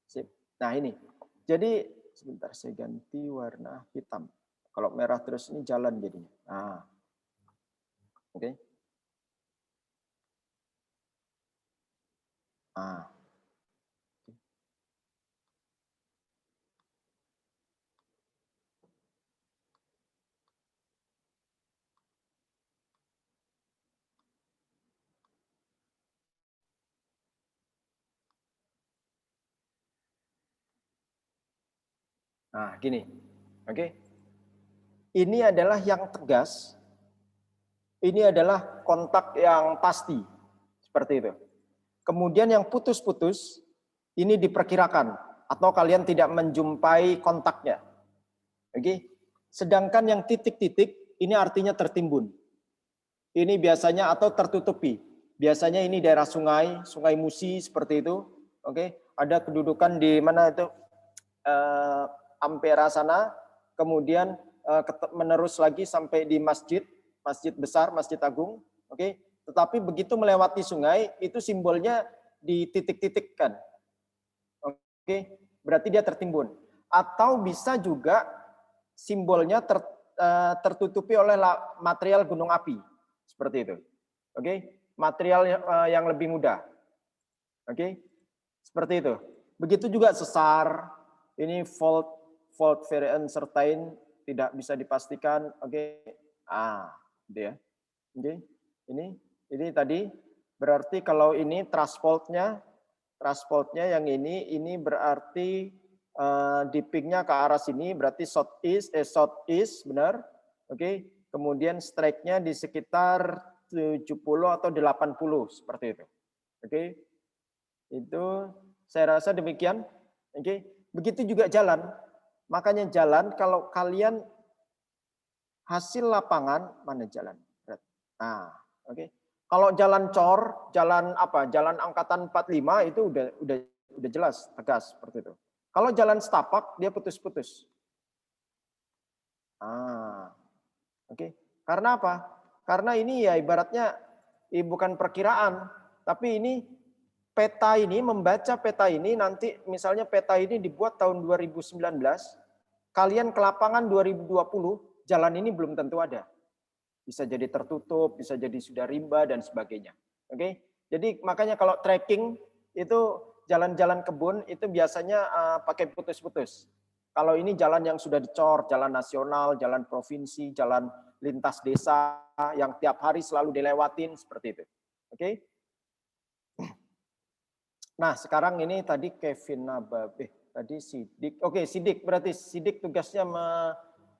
Speaker 1: sip. Nah ini. Jadi sebentar saya ganti warna hitam. Kalau merah terus ini jalan jadinya. Nah. Oke. Nah. Nah, gini. Oke. Ini adalah yang tegas. Ini adalah kontak yang pasti. Seperti itu. Kemudian yang putus-putus, ini diperkirakan. Atau kalian tidak menjumpai kontaknya. Oke. Sedangkan yang titik-titik, ini artinya tertimbun. Ini biasanya atau tertutupi. Biasanya ini daerah sungai, Sungai Musi, seperti itu. Oke. Ada kedudukan di mana itu? Ampera sana, kemudian menerus lagi sampai di masjid besar, Masjid Agung, oke. Tetapi begitu melewati sungai, itu simbolnya dititik-titikkan, oke. Berarti dia tertimbun. Atau bisa juga simbolnya tertutupi oleh material gunung api, seperti itu, oke. Material yang lebih mudah, oke. Seperti itu. Begitu juga sesar, ini fault very uncertain, tidak bisa dipastikan, oke. Gitu ya. Oke. Ini tadi berarti kalau ini trust faultnya yang ini berarti dippingnya ke arah sini, berarti southeast, benar. Oke. Kemudian strike-nya di sekitar 70 atau 80 seperti itu. Oke. Itu saya rasa demikian. Oke. Begitu juga jalan. Makanya jalan, kalau kalian hasil lapangan, mana jalan? Nah, oke. Kalau jalan cor, jalan apa? Jalan angkatan 45 itu udah jelas, tegas seperti itu. Kalau jalan setapak, dia putus-putus. Oke. Karena apa? Karena ini ya ibaratnya bukan perkiraan, tapi ini peta ini, membaca peta ini, nanti misalnya peta ini dibuat tahun 2019, kalian ke lapangan 2020, jalan ini belum tentu ada. Bisa jadi tertutup, bisa jadi sudah rimba, dan sebagainya. Oke? Jadi makanya kalau trekking, itu jalan-jalan kebun, itu biasanya pakai putus-putus. Kalau ini jalan yang sudah dicor, jalan nasional, jalan provinsi, jalan lintas desa, yang tiap hari selalu dilewatin, seperti itu. Oke? Nah, sekarang ini tadi Kevin Nababe, tadi Sidik. Oke, Sidik berarti Sidik tugasnya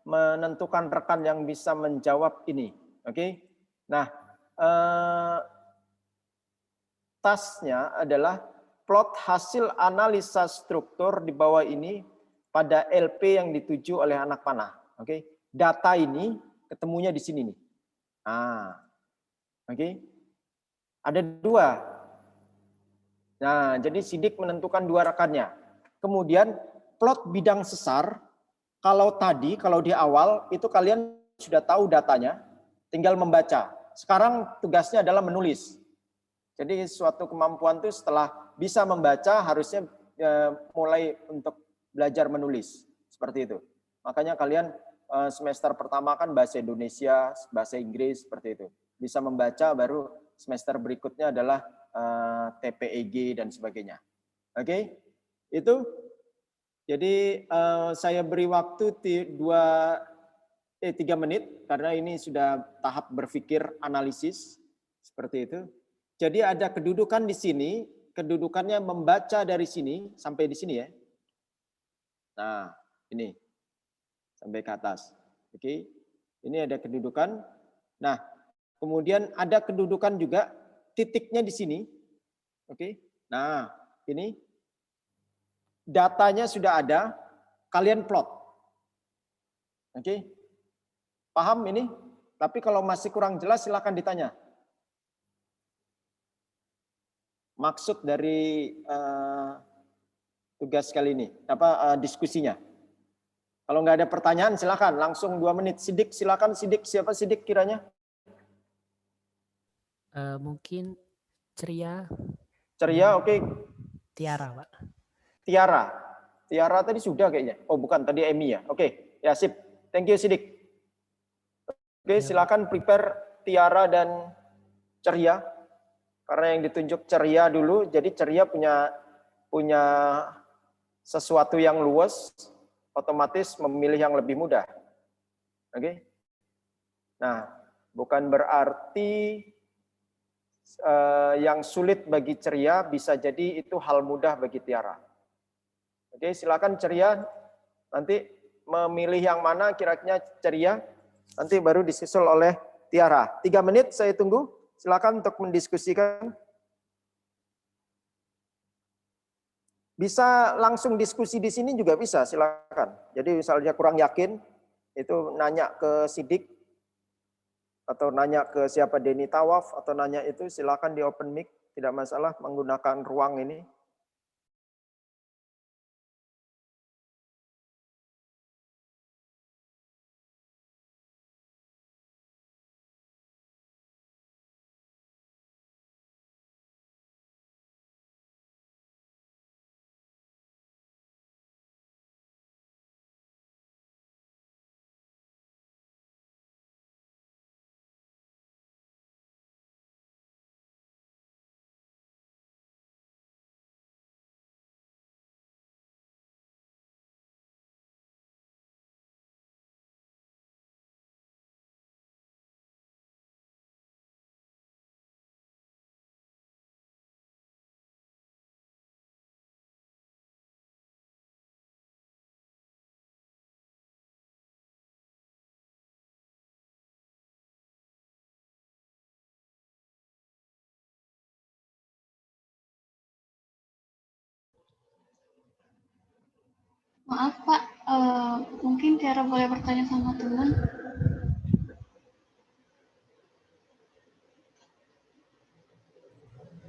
Speaker 1: menentukan rekan yang bisa menjawab ini. Oke. Nah, tasnya adalah plot hasil analisa struktur di bawah ini pada LP yang dituju oleh anak panah. Oke. Data ini ketemunya di sini nih. Oke. Ada dua. Nah, jadi Sidik menentukan dua rekannya. Kemudian plot bidang sesar, kalau di awal itu kalian sudah tahu datanya, tinggal membaca. Sekarang tugasnya adalah menulis. Jadi suatu kemampuan itu setelah bisa membaca harusnya mulai untuk belajar menulis. Seperti itu. Makanya kalian semester pertama kan bahasa Indonesia, bahasa Inggris, seperti itu. Bisa membaca, baru semester berikutnya adalah TPEG dan sebagainya. Oke, itu. Jadi saya beri waktu 3 menit karena ini sudah tahap berpikir analisis seperti itu. Jadi ada kedudukan di sini, kedudukannya membaca dari sini sampai di sini ya. Nah, ini sampai ke atas. Oke, ini ada kedudukan. Nah, kemudian ada kedudukan juga. Titiknya di sini. Oke. Nah, ini datanya sudah ada, kalian plot. Oke. Paham ini? Tapi kalau masih kurang jelas silakan ditanya. maksud dari tugas kali ini, diskusinya. Kalau nggak ada pertanyaan, silakan langsung 2 menit. Sidik, silakan. Sidik, siapa Sidik kiranya?
Speaker 9: Mungkin ceria.
Speaker 1: Ceria, oke.
Speaker 9: Tiara, Pak.
Speaker 1: Tiara. Tiara tadi sudah kayaknya. Oh bukan, tadi Emi ya. Oke, ya sip. Thank you Sidik. Oke, silakan prepare Tiara dan ceria. Karena yang ditunjuk ceria dulu, jadi ceria punya sesuatu yang luas, otomatis memilih yang lebih mudah. Oke. Nah, bukan berarti yang sulit bagi ceria bisa jadi itu hal mudah bagi Tiara. Oke, silakan ceria nanti memilih yang mana kira-kira ceria, nanti baru disusul oleh Tiara. 3 menit saya tunggu. Silakan untuk mendiskusikan. Bisa langsung diskusi di sini juga bisa, silakan. Jadi misalnya kurang yakin, itu nanya ke Sidik, atau nanya ke siapa Denny Tawaf, atau nanya itu silakan di open mic, tidak masalah menggunakan ruang ini.
Speaker 10: Maaf Pak, mungkin Tiara boleh bertanya sama teman.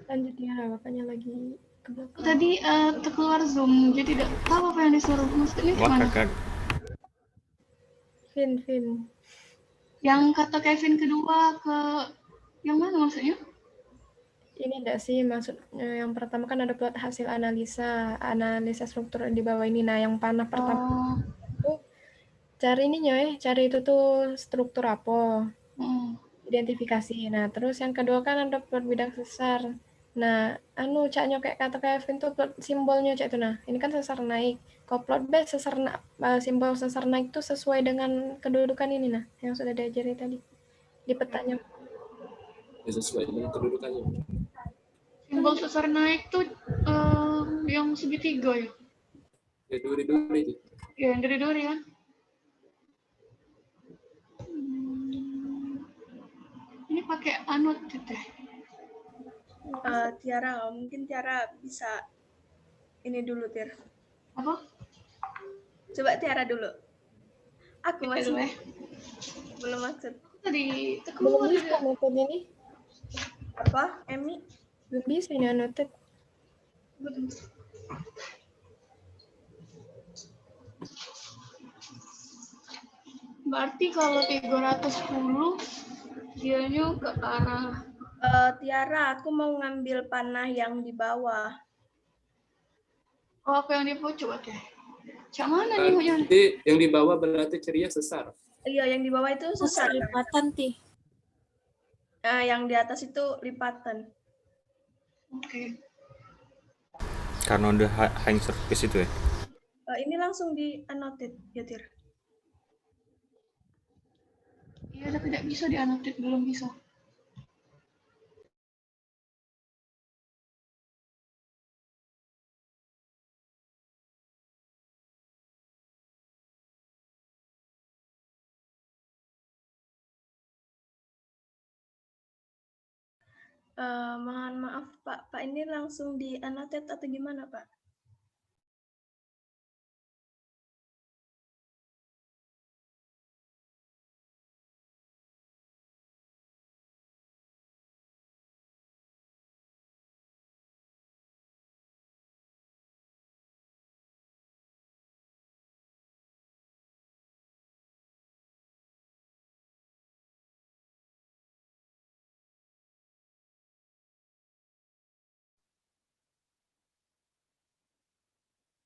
Speaker 5: Lanjut Tiara, bapaknya lagi ke belakang.
Speaker 10: Tadi keluar Zoom, jadi tidak tahu apa yang disuruh. Maksudnya
Speaker 7: Wah,
Speaker 10: gimana?
Speaker 7: kakak.
Speaker 5: Vin.
Speaker 10: Yang kata Kevin kedua ke yang mana maksudnya?
Speaker 5: Ini enggak sih, maksudnya yang pertama kan ada plot hasil analisa struktur di bawah ini. Nah, yang panah pertama itu cari cari itu tuh struktur apa, identifikasi. Nah, terus yang kedua kan ada plot bidang sesar. Nah, caknya kayak kata Kevin tuh plot simbolnya cak itu. Nah, ini kan sesar naik. Kalau plot B simbol sesar naik itu sesuai dengan kedudukan ini nah, yang sudah diajari tadi di petanya.
Speaker 6: Ya, sesuai dengan kedudukannya.
Speaker 10: Simbol sesar naik tuh yang segitiga ya?
Speaker 6: Ya, duri-duri.
Speaker 10: Ya, yang duri-duri kan? Ini pakai annotate deh.
Speaker 11: Tiara, mungkin Tiara bisa ini dulu, Tir.
Speaker 10: Apa?
Speaker 11: Coba Tiara dulu. Aku
Speaker 10: Kita
Speaker 11: masih
Speaker 10: dulu ya.
Speaker 11: belum maksud.
Speaker 10: Tadi
Speaker 5: Belum bisa annotate ini.
Speaker 11: Apa, Emi?
Speaker 5: Belum bisa ini annotate.
Speaker 10: Berarti kalau 310 dianya ke arah
Speaker 11: Tiara, aku mau ngambil panah yang di bawah.
Speaker 10: apa yang di bawah coba deh. Cak mana nih yang
Speaker 6: Berarti yang di bawah berarti ceria sesar.
Speaker 11: Iya, yang di bawah itu sesar.
Speaker 10: lipatan ti.
Speaker 11: Nah, yang di atas itu lipatan.
Speaker 10: Oke.
Speaker 7: Karena udah hang surface itu ya.
Speaker 11: Ini langsung di annotate ya, Tir.
Speaker 10: Iya, tapi tidak bisa di annotate, belum bisa.
Speaker 11: Mohon maaf Pak, ini langsung di annotate atau gimana Pak?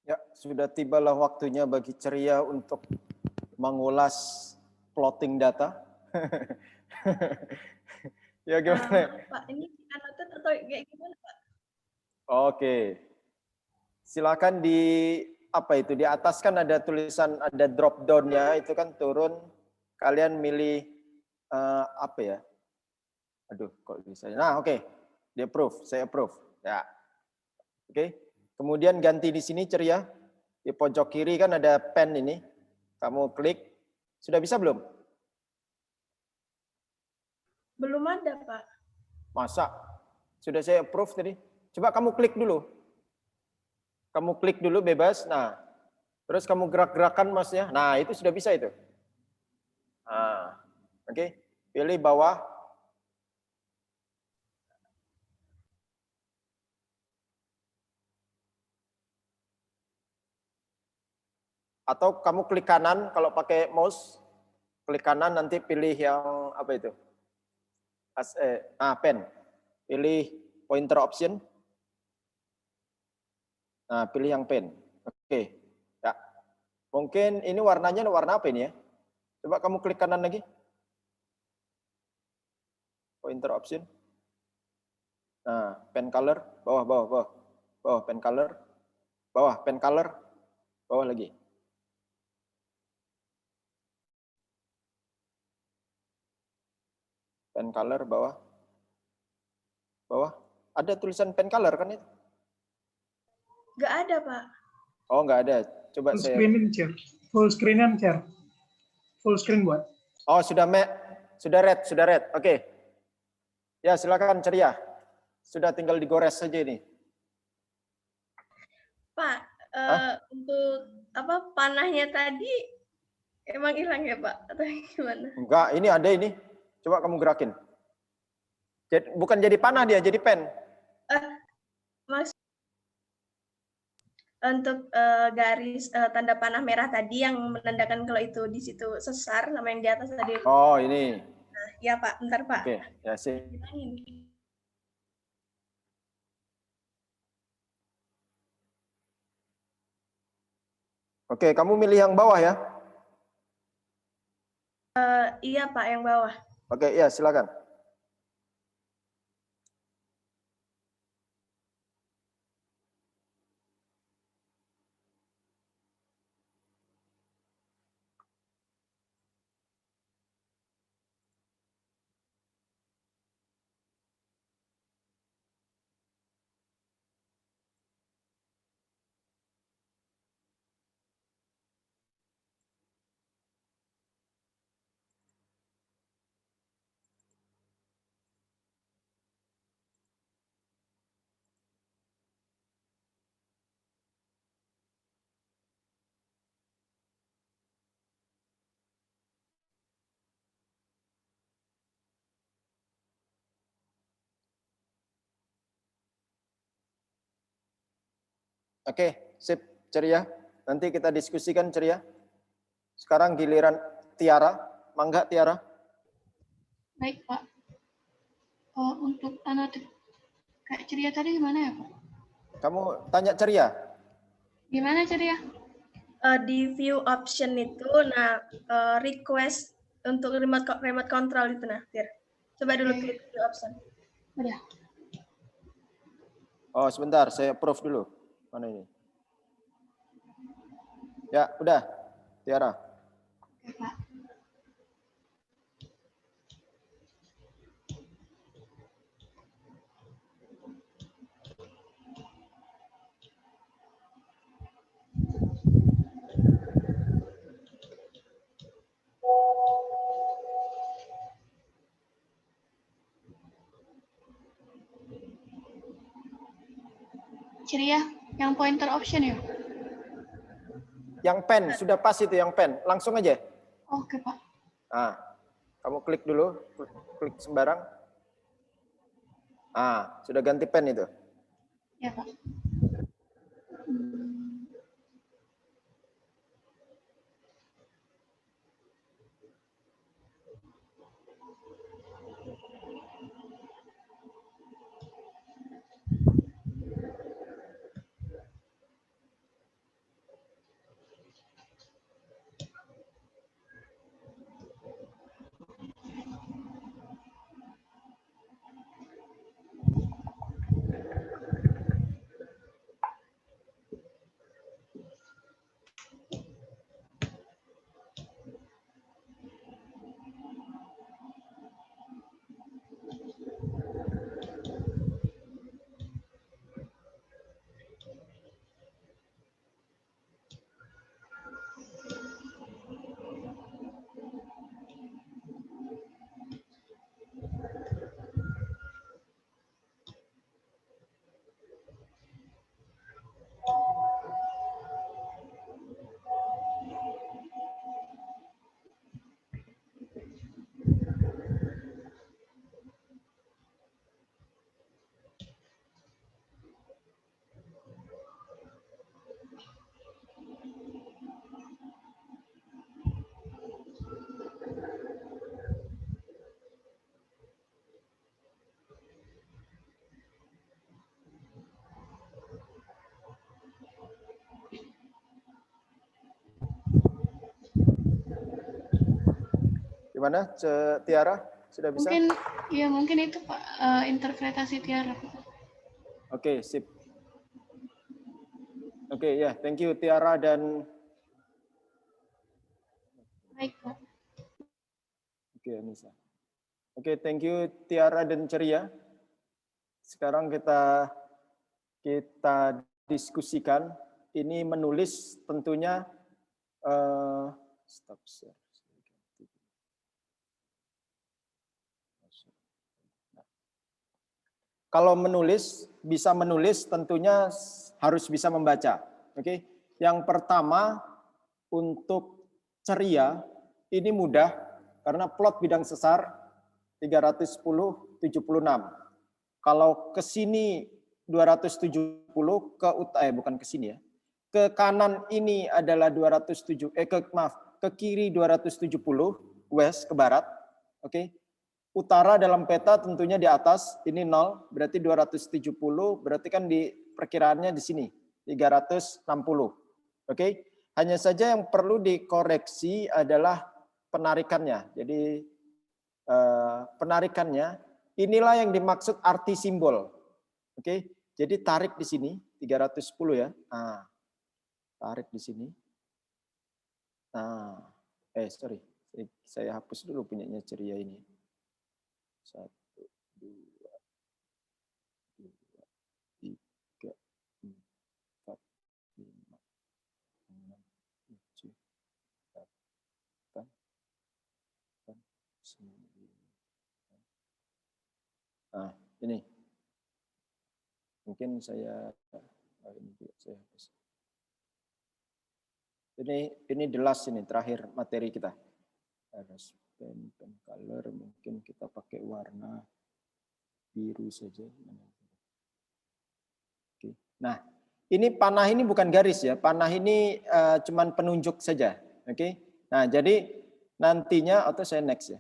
Speaker 1: Ya, sudah tibalah waktunya bagi ceria untuk mengulas plotting data. Ya gimana?
Speaker 11: Pak, ini annotate atau kayak gimana, Pak?
Speaker 1: Oke. Silakan di apa itu di atas kan ada tulisan, ada drop down-nya, itu kan turun. Kalian milih apa ya? Aduh, kok bisa. Nah, oke. Di approve, saya approve. Ya. Oke. Kemudian ganti di sini ceria. Di pojok kiri kan ada pen ini. Kamu klik. Sudah bisa belum?
Speaker 11: Belum ada, Pak.
Speaker 1: Masa? Sudah saya approve tadi. Coba kamu klik dulu. Kamu klik dulu bebas. Nah, terus kamu gerak-gerakan masnya. Nah, itu sudah bisa itu. Nah, oke. Pilih bawah. Atau kamu klik kanan kalau pakai mouse. Klik kanan nanti pilih yang apa itu? Pen. Pilih pointer option. Nah, pilih yang pen. Oke. Ya. Mungkin ini warnanya warna apa ini ya? Coba kamu klik kanan lagi. Pointer option. Nah, pen color, bawah, bawah, bawah. Bawah, pen color. Bawah, pen color. Bawah lagi. Pen color, bawah. Bawah. Ada tulisan pen color kan itu?
Speaker 11: Nggak ada, Pak.
Speaker 1: Oh, nggak ada. Coba
Speaker 8: Full
Speaker 1: saya.
Speaker 8: screen share. Full screen and share. Full screen buat.
Speaker 1: Oh, sudah red, sudah red. Oke. Ya, silakan ceria. Sudah tinggal digores saja ini.
Speaker 11: Pak, untuk apa panahnya tadi emang hilang ya, Pak? Atau gimana?
Speaker 1: Enggak, ini ada ini. Coba kamu gerakin. Bukan jadi panah dia, jadi pen.
Speaker 11: Mas, untuk garis tanda panah merah tadi yang menandakan kalau itu di situ sesar sama yang di atas tadi.
Speaker 1: Oh, ini.
Speaker 11: Nah, ya Pak, bentar Pak.
Speaker 1: Oke, ya sih. Oke, kamu milih yang bawah ya?
Speaker 11: Iya Pak, yang bawah.
Speaker 1: Oke, iya silakan. Oke, sip, ceria. Nanti kita diskusikan ceria. Sekarang giliran Tiara. Mangga Tiara.
Speaker 10: Baik, Pak. Untuk annotate kayak ceria tadi gimana ya, Pak?
Speaker 1: Kamu tanya ceria.
Speaker 10: Gimana ceria?
Speaker 11: Di view option itu, nah request untuk remote control itu, nah, Tir. Coba dulu klik view option.
Speaker 10: Udah.
Speaker 1: Oh, sebentar, saya approve dulu. Mana ini? Ya, udah. Tiara.
Speaker 10: Oke, Pak. Ceria, yang pointer option ya?
Speaker 1: Yang pen, sudah pas itu yang pen. Langsung aja.
Speaker 10: Oke, Pak.
Speaker 1: Nah, kamu klik dulu. Klik sembarang. Ah, sudah ganti pen itu.
Speaker 10: Ya, Pak.
Speaker 1: Gimana, Tiara? Sudah bisa?
Speaker 10: Mungkin itu Pak, interpretasi Tiara.
Speaker 1: Oke, sip. Oke, ya, thank you Tiara dan
Speaker 10: Baik Pak.
Speaker 1: Oke, Anissa. Oke, thank you Tiara dan Ceria. Sekarang kita diskusikan. Ini menulis tentunya stop share. Kalau menulis, bisa menulis tentunya harus bisa membaca. Oke. Yang pertama untuk Ceria ini mudah karena plot bidang sesar 310 76. Kalau ke sini 270 bukan ke sini ya. Ke kanan ini adalah 207 ke kiri 270 west ke barat. Oke. Utara dalam peta tentunya di atas, ini 0, berarti 270, berarti kan di perkiraannya di sini, 360. Oke, hanya saja yang perlu dikoreksi adalah penarikannya. Jadi penarikannya, inilah yang dimaksud arti simbol. Oke, jadi tarik di sini, 310 ya. Nah, tarik di sini. Nah, sorry, saya hapus dulu punyanya Ceria ini. 1, 2, 3, 4, 5, 6, 7, 8, 9. Nah, ini. Mungkin saya ini juga saya hapus. Ini the last ini terakhir materi kita. Harus pen color, mungkin kita pakai warna biru saja. Oke. Nah, ini panah ini bukan garis ya, panah ini cuman penunjuk saja. Oke. Nah, jadi nantinya atau saya next ya.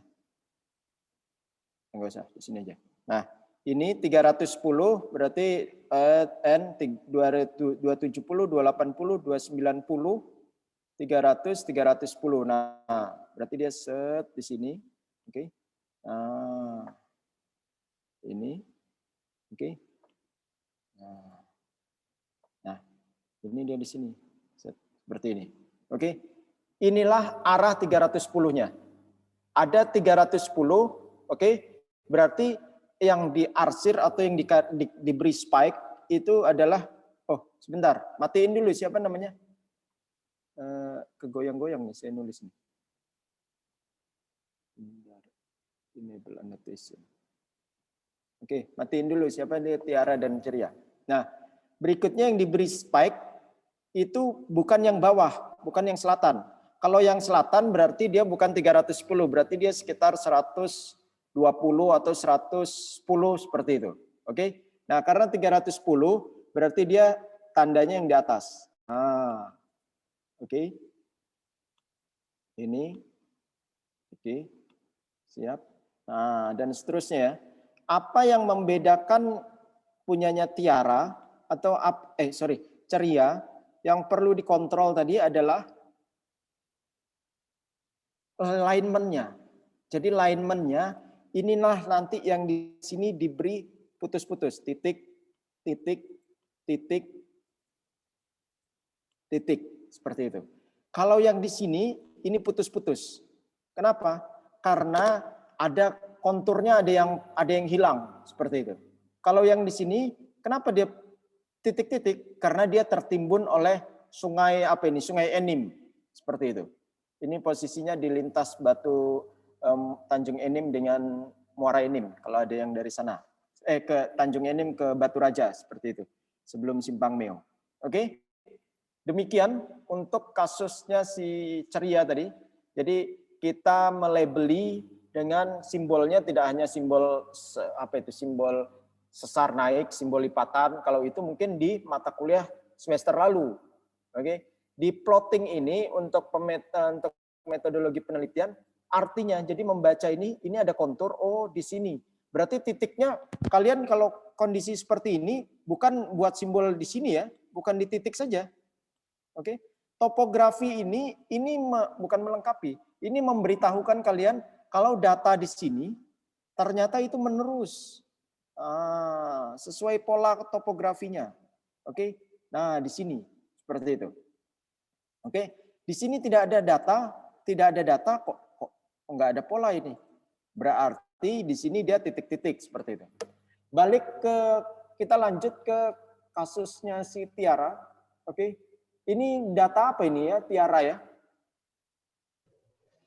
Speaker 1: Enggak usah, di sini aja. Nah, ini 310 berarti N 270, 280, 290, 300, 310. Nah, berarti dia set di sini. Oke. Nah, ini. Oke. Nah, ini dia di sini. Set seperti ini. Oke. Inilah arah 310-nya. Ada 310, oke. Berarti yang diarsir atau yang diberi spike itu adalah sebentar, matiin dulu siapa namanya? Kegoyang-goyang nih saya nulis nih. Enable annotation. Oke, matiin dulu siapa dia Tiara dan Ceria. Nah, berikutnya yang diberi spike itu bukan yang bawah, bukan yang selatan. Kalau yang selatan berarti dia bukan 310, berarti dia sekitar 120 atau 110 seperti itu. Oke. Nah, karena 310 berarti dia tandanya yang di atas. Nah, oke. Ini. Oke. Siap. Nah, dan seterusnya ya. Apa yang membedakan punyanya Tiara atau Ceria yang perlu dikontrol tadi adalah alignment-nya. Jadi alignment-nya inilah nanti yang di sini diberi putus-putus, titik, titik, titik, titik, seperti itu. Kalau yang di sini ini putus-putus. Kenapa? Karena ada konturnya ada yang hilang seperti itu. Kalau yang di sini kenapa dia titik-titik? Karena dia tertimbun oleh sungai Sungai Enim seperti itu. Ini posisinya di lintas batu Tanjung Enim dengan Muara Enim. Kalau ada yang dari sana, ke Tanjung Enim ke Batu Raja seperti itu. Sebelum Simpang Meo. Oke, demikian untuk kasusnya si Ceria tadi. Jadi kita melabeli dengan simbolnya tidak hanya simbol simbol sesar naik, simbol lipatan. Kalau itu mungkin di mata kuliah semester lalu. Oke. Di plotting ini untuk metodologi penelitian, artinya jadi membaca ini ada kontur, di sini. Berarti titiknya kalian kalau kondisi seperti ini bukan buat simbol di sini ya, bukan di titik saja. Oke. Topografi ini bukan melengkapi, ini memberitahukan kalian kalau data di sini ternyata itu menerus sesuai pola topografinya. Oke. Nah, di sini seperti itu. Oke. Di sini tidak ada data, kok nggak ada pola ini. Berarti di sini dia titik-titik seperti itu. Balik kita lanjut ke kasusnya si Tiara. Oke. Ini data apa ini ya, Tiara ya?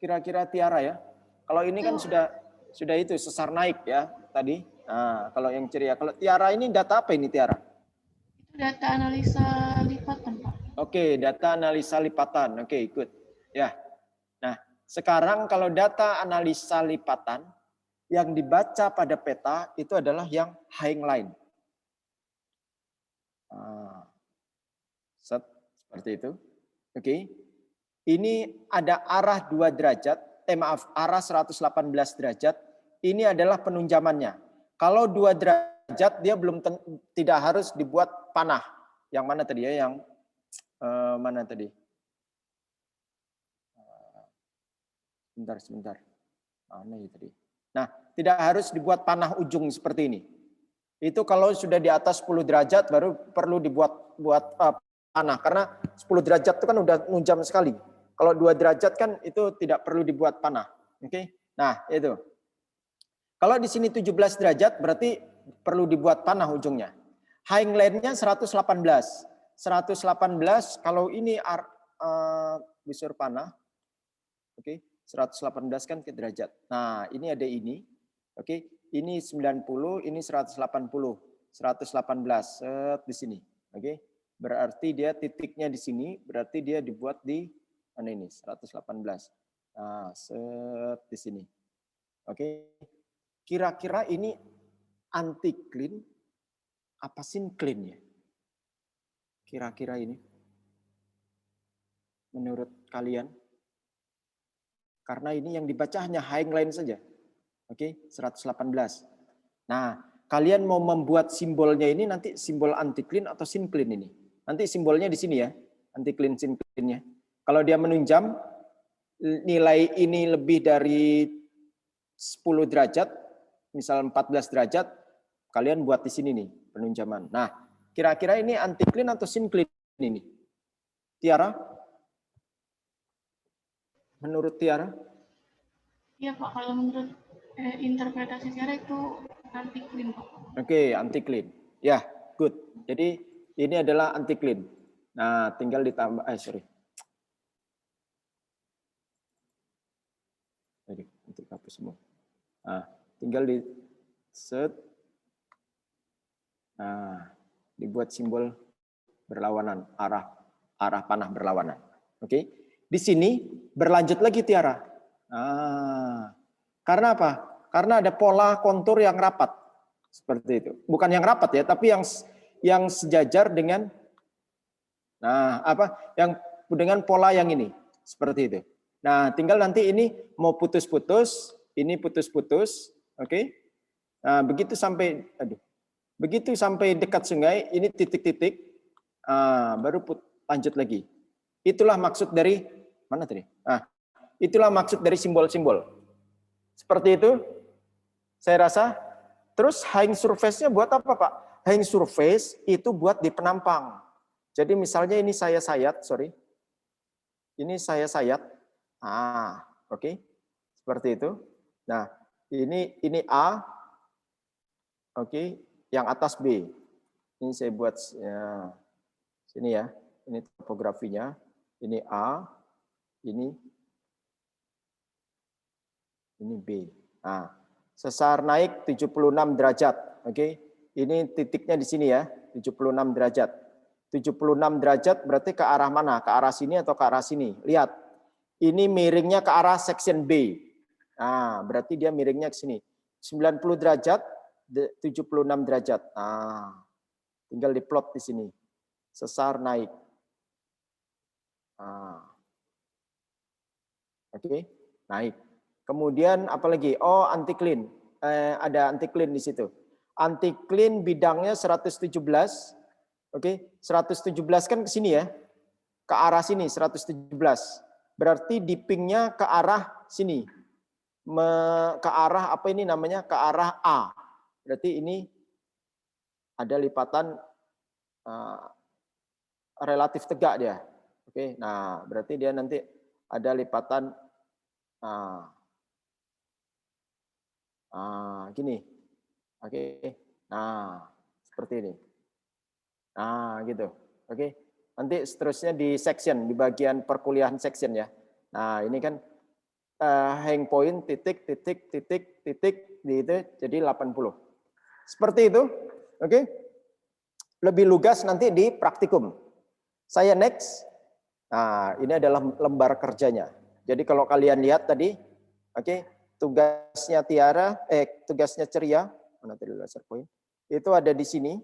Speaker 1: Kira-kira Tiara ya. Kalau ini kan sudah itu sesar naik ya tadi. Nah, kalau yang ceria, kalau Tiara ini data apa ini Tiara?
Speaker 10: Itu data analisa lipatan, Pak.
Speaker 1: Oke, data analisa lipatan. Oke, good. Ya. Nah, sekarang kalau data analisa lipatan yang dibaca pada peta itu adalah yang hanging line. Seperti itu. Oke. Ini ada arah 2 derajat, arah 118 derajat. Ini adalah penunjamannya. Kalau 2 derajat dia tidak harus dibuat panah. Yang mana tadi ya? Yang mana tadi? Sebentar. Mana ya tadi? Nah, tidak harus dibuat panah ujung seperti ini. Itu kalau sudah di atas 10 derajat baru perlu dibuat panah. Karena 10 derajat itu kan udah nunjam sekali. Kalau 2 derajat kan itu tidak perlu dibuat panah. Oke. Nah, itu. Kalau di sini 17 derajat berarti perlu dibuat panah ujungnya. Hanging line-nya 118. 118 kalau ini busur panah. Oke, 118 kan ke derajat. Nah, ini ada ini. Oke, ini 90, ini 180. 118 di sini. Oke. Berarti dia titiknya di sini, berarti dia dibuat di mana ini? 118. Nah, di sini. Oke. Kira-kira ini anti clean apa syncline ya? Kira-kira ini. Menurut kalian? Karena ini yang dibaca hanya hanging line saja. Oke, 118. Nah, kalian mau membuat simbolnya ini nanti simbol anti clean atau syncline ini. Nanti simbolnya di sini ya, anti clean syncline-nya. Kalau dia menunjam nilai ini lebih dari 10 derajat, misal 14 derajat, kalian buat di sini nih penunjaman. Nah, kira-kira ini anti clean atau syncline ini? Tiara? Menurut Tiara?
Speaker 10: Iya Pak, kalau menurut interpretasi Tiara itu anti clean Pak.
Speaker 1: Oke, anti clean. Ya, good. Jadi ini adalah anti clean. Nah, tinggal ditambah. Sorry. Jadi untuk hapus semua. Nah, tinggal di set. Nah, dibuat simbol berlawanan, arah panah berlawanan. Oke. Di sini berlanjut lagi Tiara. Nah, karena apa? Karena ada pola kontur yang rapat. Seperti itu. Bukan yang rapat ya, tapi yang sejajar dengan yang dengan pola yang ini. Seperti itu. Nah, tinggal nanti ini mau putus-putus, ini putus-putus, oke? Nah, begitu sampai dekat sungai, ini titik-titik, baru lanjut lagi. Itulah maksud dari mana tadi? Itulah maksud dari simbol-simbol. Seperti itu, saya rasa. Terus hanging surface-nya buat apa, Pak? Hanging surface itu buat di penampang. Jadi misalnya ini saya sayat, sorry. Ini saya sayat. Oke. Seperti itu. Nah, ini A. Oke, yang atas B. Ini saya buat sini ya. Ini topografinya. Ini A, ini B. Nah, sesar naik 76 derajat. Oke. Ini titiknya di sini ya, 76 derajat. 76 derajat berarti ke arah mana? Ke arah sini atau ke arah sini? Lihat. Ini miringnya ke arah section B. Nah, berarti dia miringnya ke sini. 90 derajat, 76 derajat. Nah, tinggal diplot di sini. Sesar naik. Oke, naik. Kemudian apalagi? Oh, anti clean. Ada anti clean di situ. Anti clean bidangnya 117. Oke, 117 kan ke sini ya. Ke arah sini 117. Berarti dippingnya ke arah sini. ke arah apa ini namanya? Ke arah A. Berarti ini ada lipatan relatif tegak dia. Oke, nah berarti dia nanti ada lipatan gini. Oke, nah seperti ini. Nah gitu. Oke, nanti seterusnya di section, di bagian perkuliahan section ya. Nah ini kan hang point titik di itu jadi 80. Seperti itu. Oke. Lebih lugas nanti di praktikum. Saya next. Nah, ini adalah lembar kerjanya. Jadi kalau kalian lihat tadi, oke, tugasnya tugasnya Ceria, mana tadi laser point? Itu ada di sini.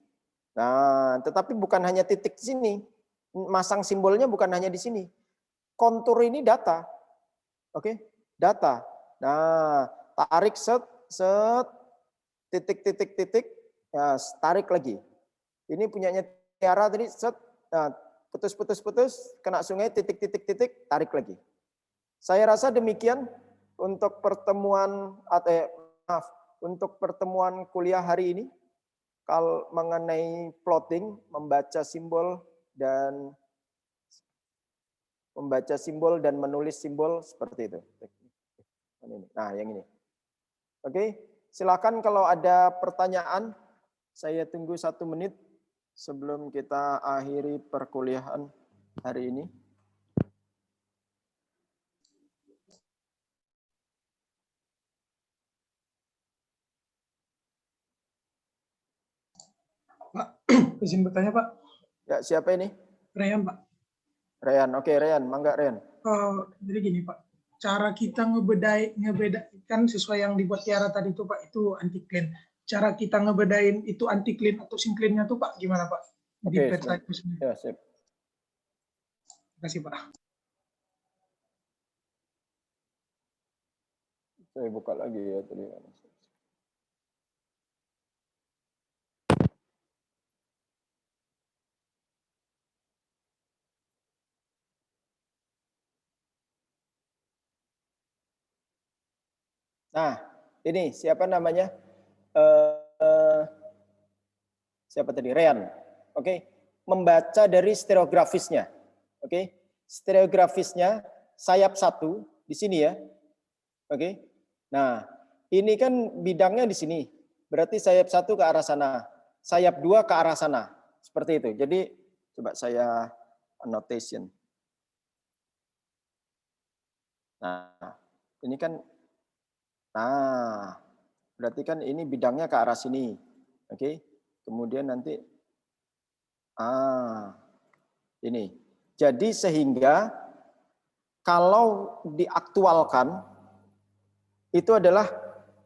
Speaker 1: Nah, tetapi bukan hanya titik di sini. Masang simbolnya bukan hanya di sini. Kontur ini data. Oke, data. Nah, tarik set titik, ya, tarik lagi. Ini punyanya Tiara tadi, set, nah, putus, kena sungai, titik, tarik lagi. Saya rasa demikian untuk pertemuan, untuk pertemuan kuliah hari ini. Kalau mengenai plotting, membaca simbol dan menulis simbol seperti itu. Nah, yang ini. Oke, silakan kalau ada pertanyaan. Saya tunggu 1 menit sebelum kita akhiri perkuliahan hari ini.
Speaker 8: Pak, izin bertanya Pak.
Speaker 1: Ya, siapa ini?
Speaker 8: Reyan Pak.
Speaker 1: Reyan, oke Reyan, mangga Reyan.
Speaker 8: Jadi gini Pak, cara kita ngebedakan sesuai yang dibuat Tiara tadi itu Pak, itu anti clean. Cara kita ngebedain itu anti clean atau sim clean-nya tuh Pak gimana Pak? Di website itu sendiri.
Speaker 1: Ya, sip.
Speaker 8: Terima kasih Pak.
Speaker 1: Saya buka lagi ya tadi. Nah, ini siapa namanya? Siapa tadi? Reyan. Oke, membaca dari stereografisnya. Oke, stereografisnya sayap 1 di sini ya. Oke. Nah, ini kan bidangnya di sini. Berarti sayap 1 ke arah sana, sayap 2 ke arah sana. Seperti itu. Jadi coba saya annotation. Nah, ini kan berarti kan ini bidangnya ke arah sini. Oke. Kemudian nanti ini. Jadi sehingga kalau diaktualkan itu adalah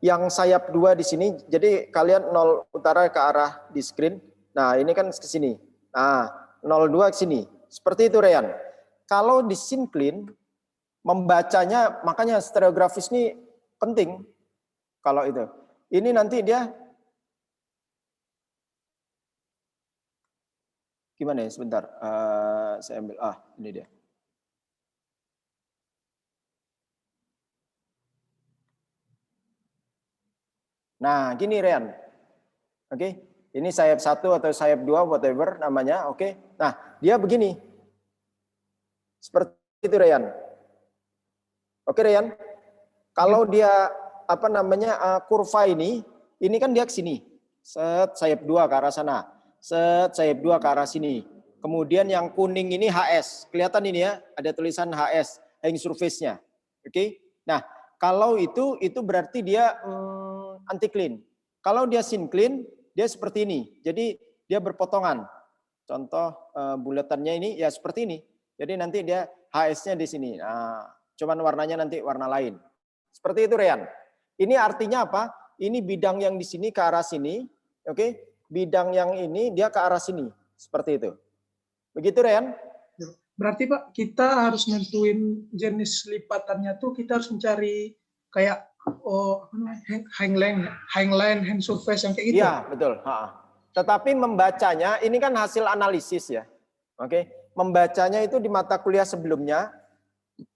Speaker 1: yang sayap 2 di sini. Jadi kalian 0 utara ke arah di screen. Nah, ini kan ke sini. Nah, 02 ke sini. Seperti itu Reyan. Kalau di syncline membacanya, makanya stereografis ini penting kalau itu. Ini nanti dia gimana ya? Sebentar, saya ambil. Ini dia. Nah, gini Reyan. Oke, ini sayap 1 atau sayap 2 whatever namanya. Oke. Nah, dia begini. Seperti itu Reyan. Oke Reyan. Kalau dia kurva ini kan dia ke sini. Set sayap 2 ke arah sana. Set sayap 2 ke arah sini. Kemudian yang kuning ini HS. Kelihatan ini ya, ada tulisan HS, hang surface-nya. Oke. Nah, kalau itu berarti dia anti clean. Kalau dia syncline, dia seperti ini. Jadi dia berpotongan. Contoh buletannya ini ya seperti ini. Jadi nanti dia HS-nya di sini. Nah, cuman warnanya nanti warna lain. Seperti itu Reyan. Ini artinya apa? Ini bidang yang di sini ke arah sini, oke? Bidang yang ini dia ke arah sini, seperti itu. Begitu Reyan?
Speaker 8: Berarti Pak, kita harus nentuin jenis lipatannya tuh, kita harus mencari kayak hang line, hang surface yang kayak gitu.
Speaker 1: Iya, betul. Tetapi membacanya ini kan hasil analisis ya. Oke, membacanya itu di mata kuliah sebelumnya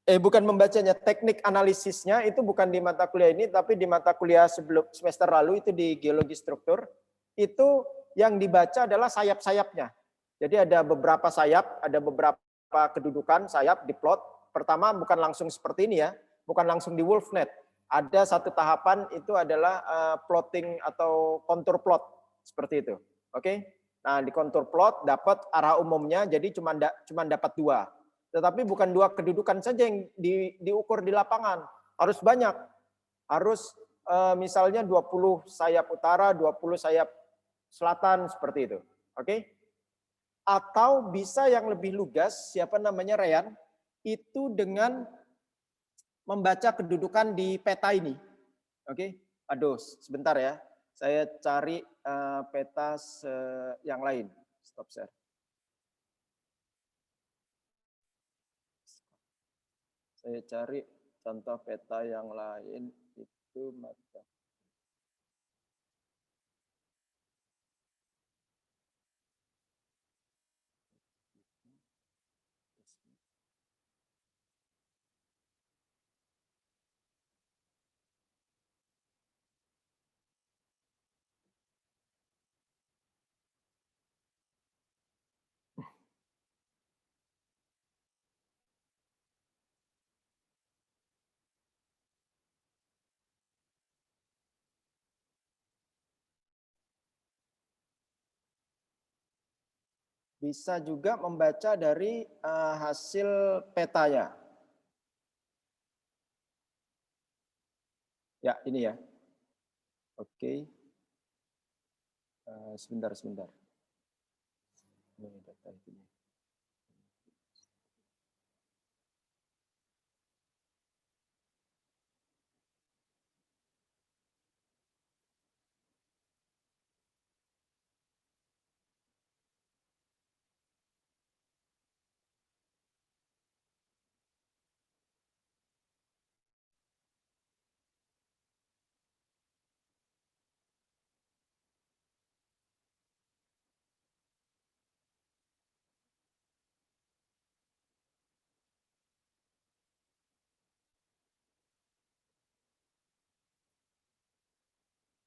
Speaker 1: Bukan membacanya, teknik analisisnya itu bukan di mata kuliah ini, tapi di mata kuliah sebelum semester lalu itu di geologi struktur, itu yang dibaca adalah sayap-sayapnya. Jadi ada beberapa sayap, ada beberapa kedudukan sayap di plot. Pertama bukan langsung seperti ini ya, bukan langsung di WolfNet. Ada satu tahapan itu adalah plotting atau kontur plot seperti itu. Oke. Nah, di kontur plot dapat arah umumnya, jadi cuma dapat 2. Tetapi bukan 2 kedudukan saja yang diukur di lapangan, harus banyak. Harus misalnya 20 sayap utara, 20 sayap selatan seperti itu. Oke? Atau bisa yang lebih lugas, siapa namanya Ryan, itu dengan membaca kedudukan di peta ini. Oke? Aduh, sebentar ya. Saya cari peta yang lain. Stop share. Saya cari contoh peta yang lain itu mata. Bisa juga membaca dari hasil petanya. Ya, ini ya. Oke. Sebentar. Ini data ini.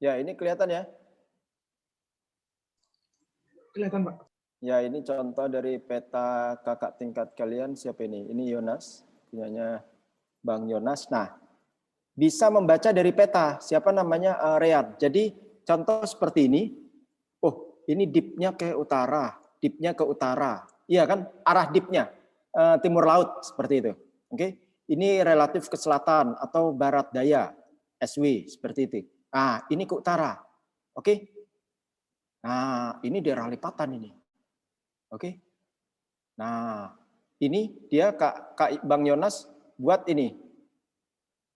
Speaker 1: Ya, ini kelihatan ya?
Speaker 8: Kelihatan, Pak.
Speaker 1: Ya, ini contoh dari peta kakak tingkat kalian. Siapa ini? Ini Yonas, punyanya Bang Yonas. Nah, bisa membaca dari peta. Siapa namanya? Ryan. Jadi, contoh seperti ini. Oh, ini dipnya ke utara. Dipnya ke utara. Iya kan? Arah dipnya. Timur laut, seperti itu. Oke? Ini relatif ke selatan atau barat daya. SW, seperti itu. Nah, ini ke utara. Oke? Nah, ini daerah lipatan ini. Oke? Nah, ini dia Kak Bang Yonas buat ini.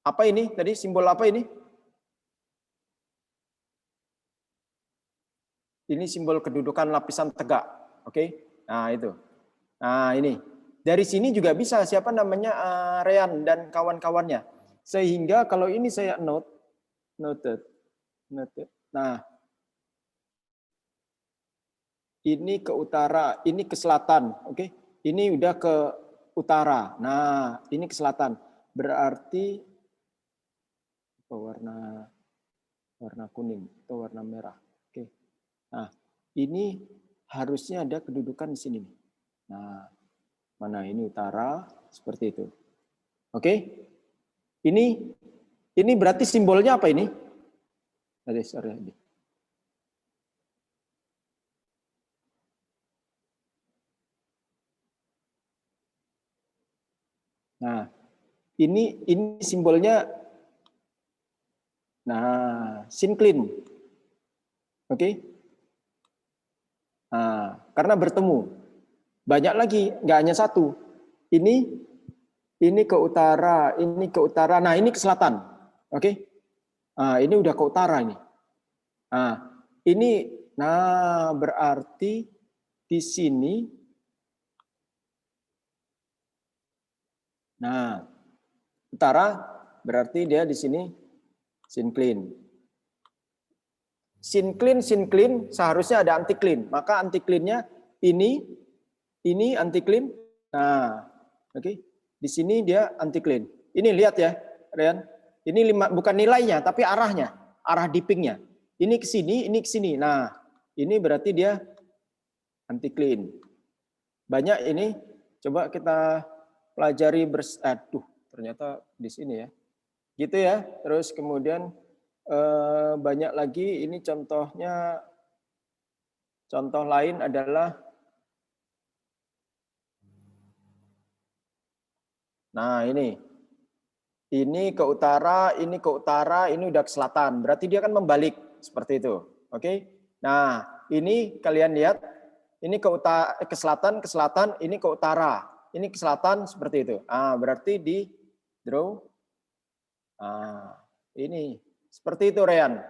Speaker 1: Apa ini? Tadi simbol apa ini? Ini simbol kedudukan lapisan tegak. Oke? Nah, itu. Nah, ini. Dari sini juga bisa siapa namanya Ryan dan kawan-kawannya. Sehingga kalau ini saya noted. Nah, ini ke utara, ini ke selatan, oke? Ini udah ke utara. Nah, ini ke selatan. Berarti warna kuning atau warna merah. Oke. Nah, ini harusnya ada kedudukan di sini. Nah, mana ini utara seperti itu. Oke? Ini berarti simbolnya apa ini? Sorry. Nah, ini simbolnya, nah, sincline. Oke? Nah, karena bertemu. Banyak lagi, nggak hanya satu. Ini ke utara, ini ke utara. Nah, ini ke selatan. Oke? Nah, ini udah ke utara ini. Nah, berarti di sini. Nah, utara berarti dia di sini sincline. Sincline seharusnya ada anticline. Maka anticline-nya ini anticline. Nah, oke. Di sini dia anti clean. Ini lihat ya, Rian. Ini bukan nilainya, tapi arahnya, arah dippingnya. Ini ke sini, ini ke sini. Nah, ini berarti dia anti clean. Banyak ini. Coba kita pelajari aduh, ternyata di sini ya. Gitu ya. Terus kemudian banyak lagi. Ini contohnya. Contoh lain adalah, nah ini ke utara, ini ke utara, ini udah ke selatan. Berarti dia kan membalik seperti itu. Oke. Nah, ini kalian lihat, ini ke selatan, ini ke utara, ini ke selatan seperti itu. Ah, berarti di draw. Ah, ini seperti itu, Rian.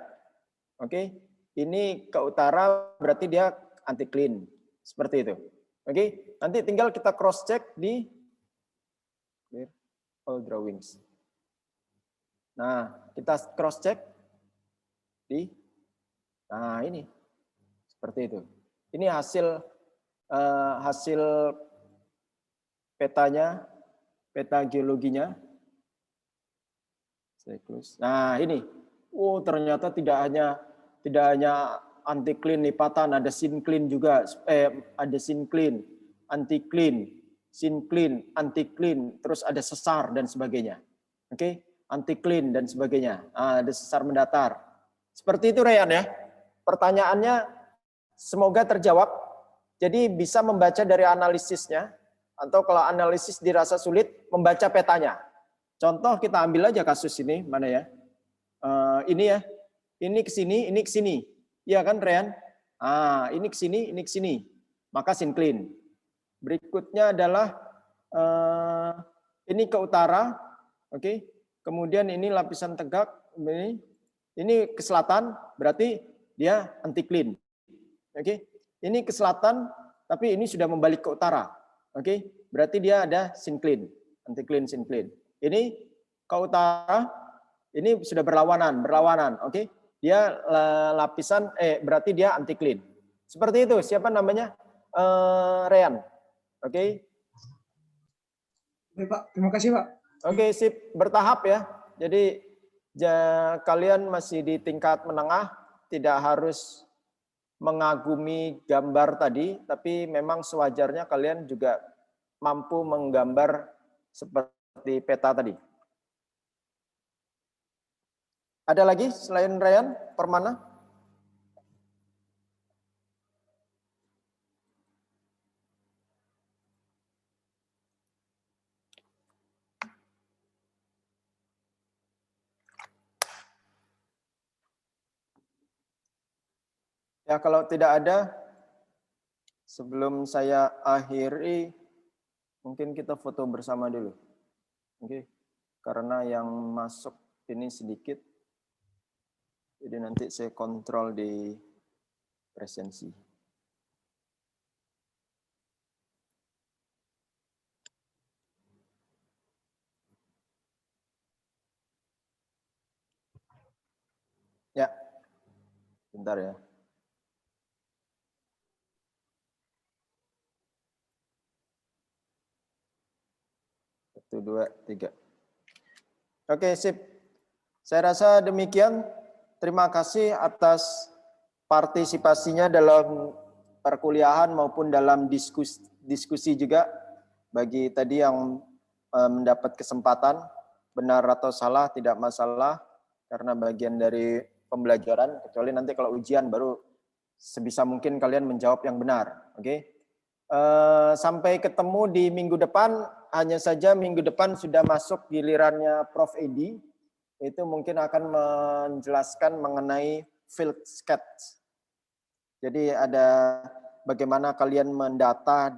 Speaker 1: Oke. Ini ke utara berarti dia anti clean. Seperti itu. Oke, nanti tinggal kita cross check di all drawings. Nah, kita cross check di ini. Seperti itu. Ini hasil petanya, peta geologinya. Siklus. Nah, ini. Oh, ternyata tidak hanya anti clean lipatan, ada syncline juga, ada syncline, anti clean, syncline, anti clean, terus ada sesar dan sebagainya. Oke, anti clean dan sebagainya. Ada sesar mendatar. Seperti itu, Rian ya. Pertanyaannya semoga terjawab. Jadi bisa membaca dari analisisnya, atau kalau analisis dirasa sulit, membaca petanya. Contoh kita ambil aja kasus ini, mana ya? Ini ya. Ini ke sini, ini ke sini. Iya kan, Rian? Ini ke sini, ini ke sini. Maka syncline. Berikutnya adalah ini ke utara, oke. Kemudian ini lapisan tegak, ini ke selatan, berarti dia anti clean. Oke. Ini ke selatan, tapi ini sudah membalik ke utara. Oke. Berarti dia ada syncline, anti clean, syncline. Ini ke utara, ini sudah berlawanan, oke. Dia lapisan, berarti dia anti clean. Seperti itu. Siapa namanya? Rian. Oke.
Speaker 8: Oke, Pak. Terima kasih, Pak.
Speaker 1: Oke, sip. Bertahap ya. Jadi kalian masih di tingkat menengah, tidak harus mengagumi gambar tadi, tapi memang sewajarnya kalian juga mampu menggambar seperti peta tadi. Ada lagi selain Rian, Permana? Ya, kalau tidak ada, sebelum saya akhiri, mungkin kita foto bersama dulu. Oke, karena yang masuk ini sedikit. Jadi nanti saya kontrol di presensi. Ya, bentar ya. Satu, dua, tiga. Oke, sip. Saya rasa demikian. Terima kasih atas partisipasinya dalam perkuliahan maupun dalam diskusi juga. Bagi tadi yang mendapat kesempatan, benar atau salah tidak masalah, karena bagian dari pembelajaran, kecuali nanti kalau ujian baru sebisa mungkin kalian menjawab yang benar. Oke. Sampai ketemu di minggu depan, hanya saja minggu depan sudah masuk gilirannya Prof. Edi. Itu mungkin akan menjelaskan mengenai field sketch. Jadi ada bagaimana kalian mendata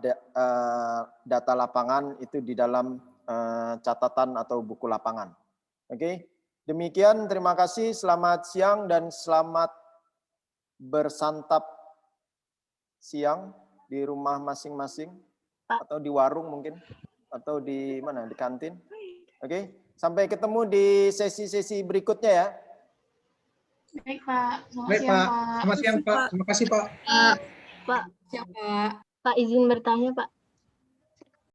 Speaker 1: data lapangan itu di dalam catatan atau buku lapangan. Oke, demikian, terima kasih, selamat siang dan selamat bersantap siang di rumah masing-masing atau di warung mungkin atau di mana, di kantin. Oke. Sampai ketemu di sesi-sesi berikutnya ya.
Speaker 10: Baik, Pak.
Speaker 8: Baik, Pak. Selamat siang, Pak. Terima kasih, Pak.
Speaker 12: Pak, izin bertanya, Pak.